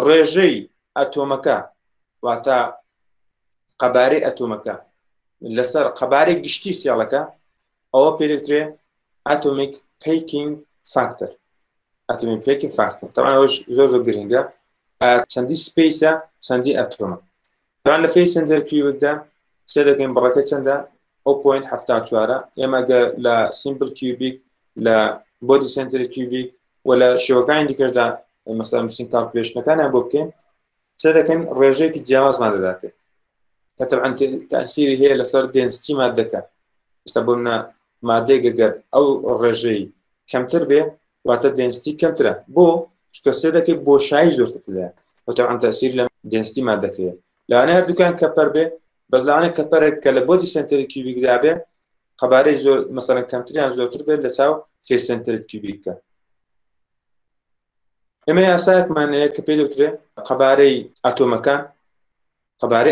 ڕێژەی ئەتۆمەکە واتە قەبارەی ئەتۆمەکە لەسەر قەبارەی گشتی سیاڵەکە ئەوە پێ دەوترێت ئاتۆمیک پیکینگ فاکتەر ئاتۆمیک پیکینگ فاکتەر تەبان ئەوەش زۆر گرنگە چەندی سپیسە چەندی ئەتۆمە تەبان لە فێس سنتر کیوبیکدا سێ دەکەین بڕەکە چەندە 0.74 ئێمە لە سیمپل کیوبیک لە بۆدی سنتر کیوبیک و لە شێوەکانی دیکەشدا مەسەڵەن بچین کالکولیشنەکانیان بۆ بکەین چێ دەکەین ڕێژەیەکی جیاوازمان دەداتێت کە تەبعاً تەئسیری هەیە لەسەر دێنستی مادەکە ئێستا بۆمە مادەیەک ئەگەر ئەو ڕێژەی کەمتر بێ واتە دێنستی کەمترە بۆ چونکە سێ دەکەی بۆشایی زۆرتر بدایە وتەبعاً تەئسیر لە دێنستی مادەکەیە لەوانەیە هەردووکان کەپەر بێ بەس لەوانەیە کەپەرێک کە لە بۆدی سنتر کیوبیکدا بێ قەبارەی زۆر مەسەڵەن کەمتریان زۆرتر بێت لە چاو فێس سنتر کیوبیکە ئێمە یاسایەکمان هەیە کە پێی دەوترێت قەبارەی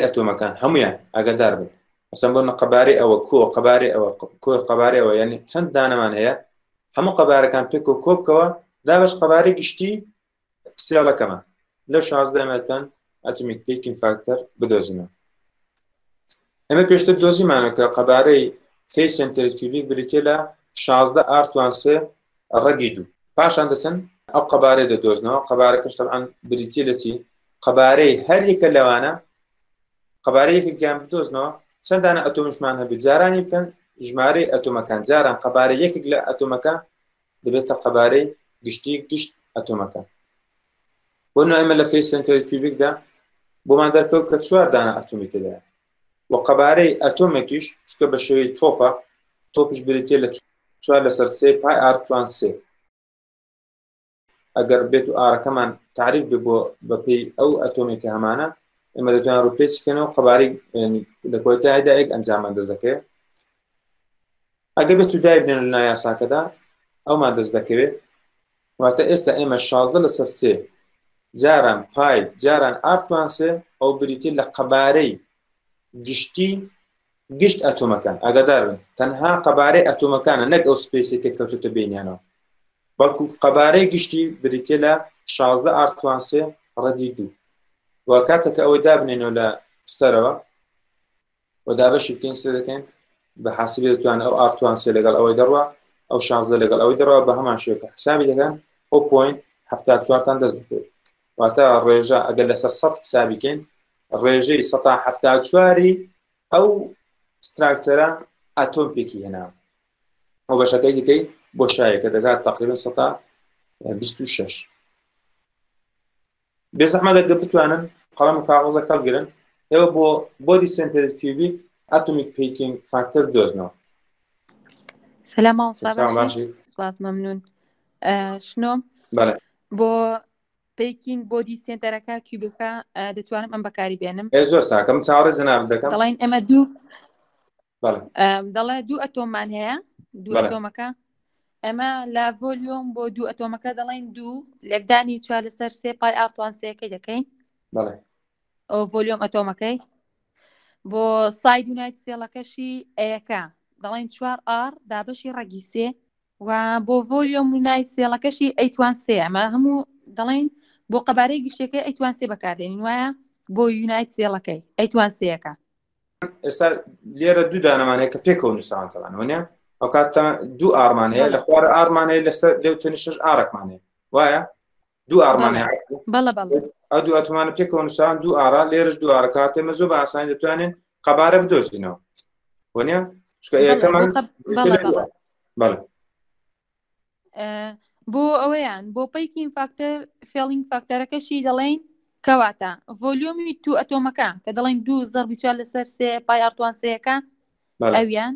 ئەتۆمەکان هەمویان ئاگادار بن مەسەڵەن بۆ قەبارەی ئەوە قەبارەی ئەوە یعنی چەند دانەمان هەیە هەموو قەبارەکان پێک و کۆبکەوە دابش قەبارەی گشتی سیاڵەکەمان لەو 16 ئەمەتان ئاتۆمیک پیکینگ فاکتەر بدۆزینەوە ئێمە پێشتر دۆزیمانەوە کە قەبارەی فێس سنتر کیوبیک بریتیە لە 16 ئار-3 ڕەگی 2 پاشان دەچن ئەو قەبارەی دەدۆزنەوە قەبارەکەش تەبعاً بریتیە لە چی قەبارەی هەر یەکە لەوانە قەبارەیەکێکیان بدۆزنەوە چەند دانە ئەتۆمیشمان هەبێت جارانی بکەن ژمارەی ئەتۆمەکان جاران قەبارەی یەکێک لە ئەتۆمەکە دەبێتە قەبارەی گشت ئەتۆمەکان بۆ ئێمە لە فێس سنتر کیوبیکدا بۆمان دەرکەوت کە 4 دانە ئەتۆمی تێدایە و قەبارەی ئەتۆمێکیش چونکە بە شێوەی تۆپش بریتیە لە 4/3 پای ئار-3 ئەگەر بێت و ئارەکەمان تعریف بێ بۆ بەپێی ئەو ئەتۆمێکە هەمانە ئێمە دەتوانین ڕوپێسی بکەنەوە قەبارەی لە کۆتاییدا یەک ئەنجامان دەستەکەوێت ئەگەر بێت و دای بنێن لە یاساکەدا ئەومان دەست دەکەوێت واتە ئێستا ئێمە 16/3 جاران پای جاران ئار-3 ئەو بریتیە لە قەبارەی گشت ئەتۆمەکان ئاگادار بن تەنها قەبارەی ئەتۆمەکانە نەک ئەو سپیسێکە کەوتوتە بینیانەوە بەڵکو قەبارەی گشتی بریتیە لە 16 ئار-3 ڕەگی 2 و کاتێککە ئەوەی دابنێنەوە لە سەرەوە و دابەشی بکەین سێ دەکەین بە حاسبی دەتوانێت ئەو ئار-3 لەگەڵ ئەوەی دەڕوە ئەو 16 لەگەڵ ئەوەی دەڕوە بە هەمان شێوەکە حسابی دەکەن 0.74 دەست دەکەوێت واتە ڕێژە ئەگەر لەسەر 100 حسابی بکەین ڕێژەی 174 ئەو ستراکچەرە ئاتۆم پێکی هێناوە ئەو بەشەکەی دیکەی بۆشایە کە دەگات تقریبا 126 بێزەحمەت ئەگەر بتوانن قەڵەم و کاغەزە کەڵگرن ئێوە بۆ بۆدی سنتری کیوبیک ئاتۆمیک پیکینگ فاکتەر دۆزنەوە. سلام مامۆستا سلام باشی. باشی. سپاس مەمنون. شنۆم بەڵێ بۆ پیکین بۆدی سێنتەرەکە کیوبەکە دەتوانم ئەم بەکاری بێنم. زۆر ساکەم چاوەڕێ جەناب دەکەم. دەڵێن ئەمە دوو بەڵێ دەڵێ دوو ئەتۆممان هەیە، دوو بەڵێ. ئەتۆمەکە ئەمە لە ڤۆلیۆم بۆ دوو ئەتۆمەکە دەڵێن دوو لەگدانی 4/3 پای ئار-توانسەکەی دەکەین. بەڵێ ئەو ڤۆلیۆم ئەتۆمەکەی بۆ سای دوونایت سێڵەکەشی ئەیەکە دەڵێن 4R دابەشی ڕەگی سێ و بۆ ڤۆلیۆم نایت سێڵەکەشی ئەیتوان سێ. ئەمە هەموو دەڵێن بۆ قەبارەی گشتەکەی ئەیتوان سێ بەکاردێنین وایە بۆ یونایت سێڵەکەی ئەیتوان سێەکە. ئێستا لێرە دوو دانەمانەیە کە پێکەوە نووسانتەوانەوە نیە ئەو کاتە دوو ئارمان هەیە لە خوارە ئارمان هەیە لەسەر لەو تەنیشش ئارەکمان هەیە وایە دوو ئارمان هەیە. بەڵە بەڵێ ئەو دوو ئەتومانە پێکەوە نووسان دوو ئارا لێرش دوو ئارە کاتێمە زۆر بە ئاسانی دەتوانین قەبارە بدۆزینەوە وەنیە چکە یەکەمان بەڵێ بۆ ئەوەیان بۆ پیکین فاکتەر فێڵینگ فاکتەرەکەشی دەڵێن کەواتە ڤۆلیۆمی تو ئەتۆمەکە کە دەڵێن 2/4 پای ئار-توانسەکە ئەویان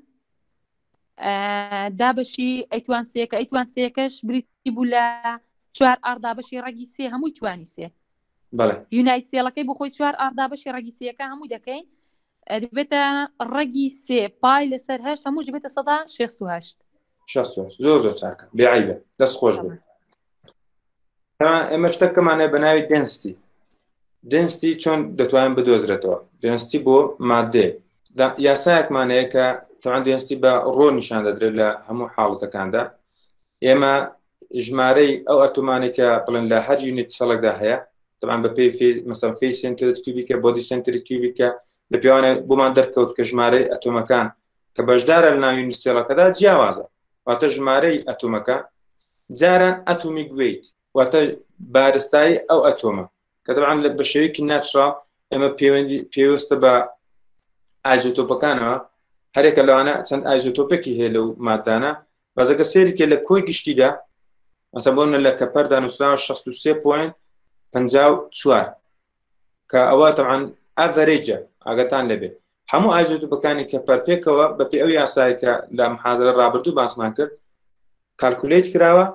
دابەشی ئەیتوان سێکە ئەیتوان سێکەش بریتی بوو لە 4R دابەشی ڕەگی سێ هەمووی توانی سێ. بەڵێ یونایت سێڵەکەی بۆ خۆی 4R دابەشی ڕەگی سێەکە هەمووی دەکەین دەبێتە ڕەگی سێ پای لەسەر هەشت هەمووش دەبێتە 168. زۆر زۆر چاکە بێعیبە دەست خۆش بێت. ئێمە شتەکەمانێ بە ناوی دێنستی چۆن دەتوانین بدۆزرێتەوە. دێنستی بۆ مادێ یاسایەکمانەیە کە تەوان دێنستی بە ڕۆ نیشان دەدرێت لە هەموو حاڵەتەکاندا. ئێمە ژمارەی ئەو ئەتۆمانی کە بڵێن لە هەر یونیت سەڵکدا هەیە تەوان بە پێی مەسەڵەن فێی سنتری کیوبیکە بۆدی سنتری کیوبیکە لە پێوانە بۆمان دەرکەوت کە ژمارەی ئەتۆمەکان کە بەشدارە لە ناو یونیت سێڵەکەدا جیاوازە واتە ژمارەی ئەتۆمەکە جاران ئەتۆمیک ویت واتە بارستایی ئەو ئەتۆمە کە دەبعاان لە بە شێوەیەکی ناچڕاو ئێمە پێویستە بە ئایزۆتۆپەکانەوە هەرێکە لەوانە چەند ئایزۆتۆپێکی هەیە لەو مادانە بەزەکە سێریکە لە کۆی گشتیدا مەسەڵەن بۆ لە کەپەردا نووسراوە 63.54 کە ئەوە تەبعاان ئەڤەرێجە ئاگەتان لەبێت هەموو ئایزۆتۆپەکانی کەپەر پێکەوە بە پێی ئەو یاسایی کە لە محازرە ڕابردوو باسمان کرد کالکولیت کراوە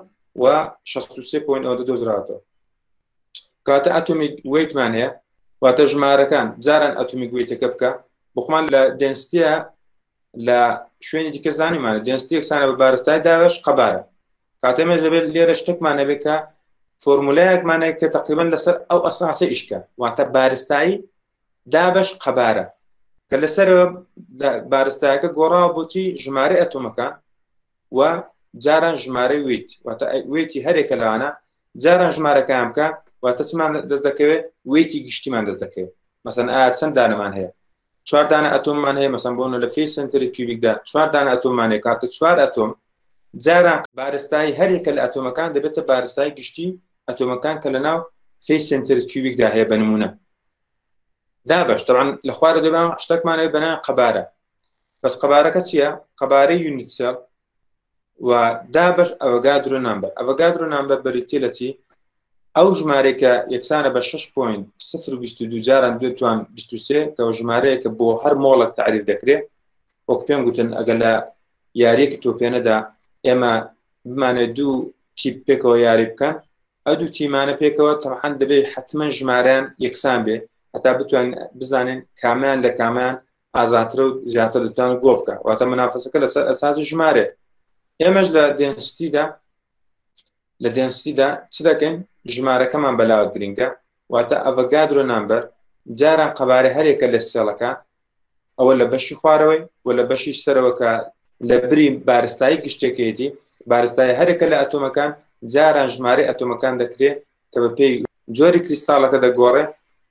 و 63.2 دۆزراوەتەوە کاتە ئەتۆمیک ویتمان هەیە واتە ژمارەکان جاران ئەتۆمیک ویتەکە بکە بخمان لە دێنستیە لە شوێنی دیکە زانیمانە دێنستی یەکسانە بە بارستای داوەش قەبارە کاتێمە دەبێت لێرە شتێکمانە بێت کە فۆرمولایەکمانەیە کە تقریبان لەسەر ئەو ئەساسە ئیشکە واتە بارستایی دابەش قەبارە کە لەسەرەوە بارستایەکە گۆڕاوە بۆچی ژمارە ئەتۆمەکان و جاران ژمارە ویت واتە وێتی هەرێکە لەوانە جاران ژمارەکان بکە واتە چمان دەست دەکەوێت وێتی گشتیمان دەست دەکەوێت مەسەن ئایا چەند دانەمان هەیە 4 دانە ئەتۆممان هەیە مەسەن بۆن لە فێی سنتری کیوبیکدا 4 دانە ئەتۆممان هەیە کاتە 4 ئەتۆم جاران بارستایی هەرێکە لە ئەتۆمەکان دەبێتە بارستایی گشتی ئەتۆمەکان کە لە ناو فێی سنتری کیوبیکدا هەیە بنمونە دابش طبعا لە خوارە دەبان شتێکمانەوە بەنا قەبارە بەس قەبارەکە چییە؟ قەبارەی یونیت سێڵ و دابش ئەڤۆگادرۆ نامبەر ئەڤۆگادرۆ نامبەر بەریتێ لە چی؟ ئەو ژمارەیەکە یەکسانە بە 6.022 جاران دوێتوان 23 کە ژمارەیەکە بۆ هەر مۆڵک تعریف دەکرێت وەک پێم گوتن ئەگەر لە یاریەکی تۆپێنەدا ئێمە بمانێت دوو تیپ پێکەوە یاری بکەن ئەو دوو تیمانە پێکەوە تەمەحەن دەبێت حتمما ژمارەیان یەکسان بێ هەتا بتوان بزانین کامیان لە کامیان ئازاترە و زیاتر دەتوان گۆ بکە واتە منافەسەکە لەسەر ئەساسی ژمارە ئێمەش لە دێنسیدا چ دەکەین ژمارەکەمان بەلاوە گرینگە واتە ئەڤۆگادرۆ نامبەر جاران قەبارەی هەرێکە لە سێڵەکە ئەوە لە بەشی خوارەوەی و لە بەشی سەرەوەکە لە بری بارستایی گشتێکێتی بارستایی هەرێکە لە ئەتۆمەکان جاران ژمارەی ئەتۆمەکان دەکرێت کە بە پێی جۆری کریستاڵەکە دەگۆڕێ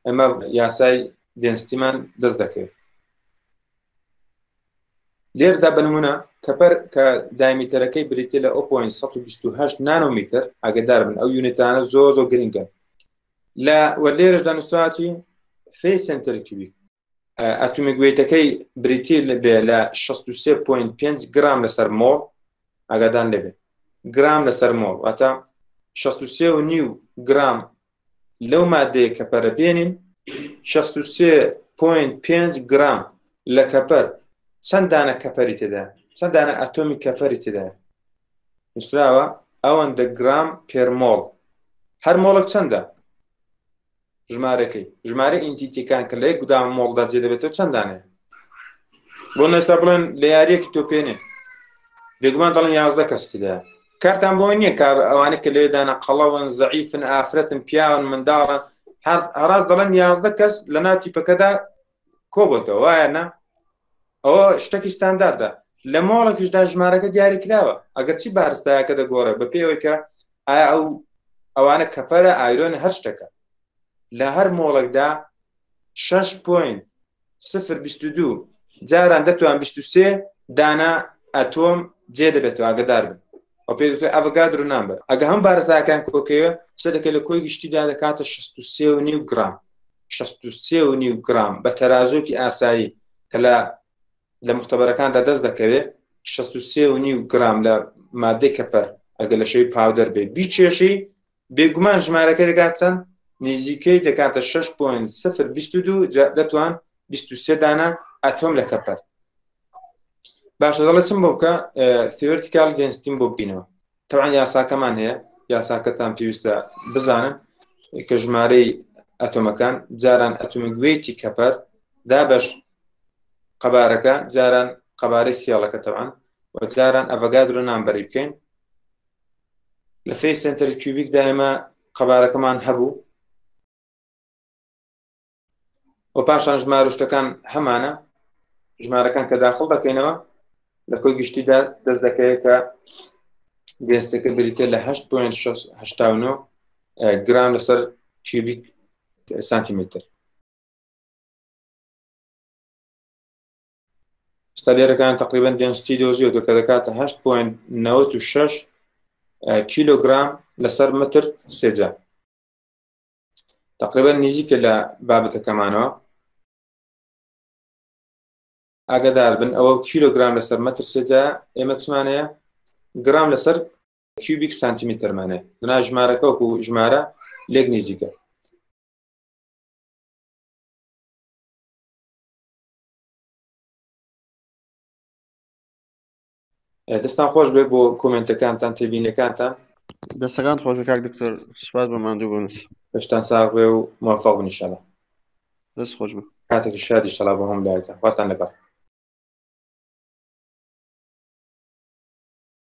ئەمە یاسای دێنستیمان دەست دەکەوێت لێردا بنمونە کەپەر کە دایمیتەرەکەی بریتێ لە 0.128 نانۆمیتر ئاگدار بن ئەو یونیتانە زۆر زۆر گرنگن لە وەلێرەشدا نووسراتی فێی سنتری کیوبیک ئەتۆمیک وێتەکەی بریتێ لەبێ لە 63.5 گرام لەسەر مۆڵ ئاگادان لێبێ گرام لەسەر مۆڵ واتە 63.5 گرام لەو مادەیە کەپەرە بێنین 63 6.5 گرام لە کەپەر چەند دانە کەپەری تێدا چەند دانە ئەتۆمی کەپەری تێدا نووسراوە ئەوەندە گرام پێرمۆڵ هەر مۆڵک چەندە ژمارەکەی ژمارە ئینتیتیکان کە لە یەک گودام مۆڵدا جێ دەبێتەوە چەند دانەیە بۆ نەستا بڵێن لە یاریەکی تۆ پێێنێ بێگومان دەڵێن 11 کەس تێدایە کارتان بۆ نییە کە ئەوانە کە لێدانە قەڵەون زەعیفن ئافرەتن پیاون منداڵن هەڕاست دەڵێن 11 کەس لە ناو تیپەکەدا کۆبێتەوە وایە نا ئەوە شتێکی ستانداردە لە مۆڵێکیشدا ژمارەکە دیاری کراوە ئەگەر چی بارستایەکە دەگۆڕێ بە پێوەی کە ئایا ئەوانە کەپەرە ئایرۆنە هەر شتەکە لە هەر مۆڵێکدا 6.022 جاران دەتوان 23 دانا ئەتۆم جێ دەبێتەوە ئاگدار بن ئەو پێ ئەڤۆگادرۆ نامبەر ئەگە هەم بارزاکان کۆکەوە شتێکە لە کۆی گشتیدا دەکاتە 63.5 گرام 63.5 گرام بە تەرازۆکی ئاسایی کە لە مختبەرەکاندا دەست دەکەوێت 63.5 گرام لە مادەی کەپەر ئەگە لە شەوی پاودەر بێت بیچێشی بێگومان ژمارەکە دەکات چەند نزیکەی دەکاتە 6.022 دەتوان 23 دانا ئەتۆم لە کەپەر باشە دەڵێ چم بۆ بکە theoretical density بۆ ببینەوە تەوان یاساکەمان هەیە یاساکەتان پێویستە بزانن کە ژمارەی ئەتۆمەکان جاران ئەتۆمیک وێیتی کەپەر دابەش قەبارەکە جاران قەبارەی سیاڵەکە تەوان و جاران ئەڤۆگادرۆ نامبەری بکەین لە فەی سنتەر کیوبیکدا ئێمە قەبارەکەمان هەبوو و پاشان ژمارە شتەکان هەمانە ژمارەکان کە داخڵ دەکەینەوە لە کۆی گشتیدا دەست دەکەوێت کە گەستەکە بریتە لە 8.89 گرام لەسەر کیوبیک سانتیمتر ستا لێرەکان تقریبا دێنستی دۆزیۆتە کە دەکاتە 8.96 کیلۆگرام لەسەر متر سێجا تقریبا نزیکە لە بابەتەکەمانەوە ئاگادار بن ئەوە کیلۆگرام لەسەر متر سێجا ئێمە چمانەیە گرام لەسەر کیوبیک سانتیمترمانەیە دنا ژمارەکە وەکو ژمارە لێک نزیکە دەستان خۆش بێ بۆ کۆمنتەکانتان تێبینەکانتان دەستەکان خۆش کاک دکتۆر سوپاس بە ماندوو بوونس هێشتان ساغ بێ و موفق بن ئینشاڵڵا دەست خۆش بە کاتێکی شادی ئینشاڵڵا بۆ هەم لایەتە خواتان لەبەر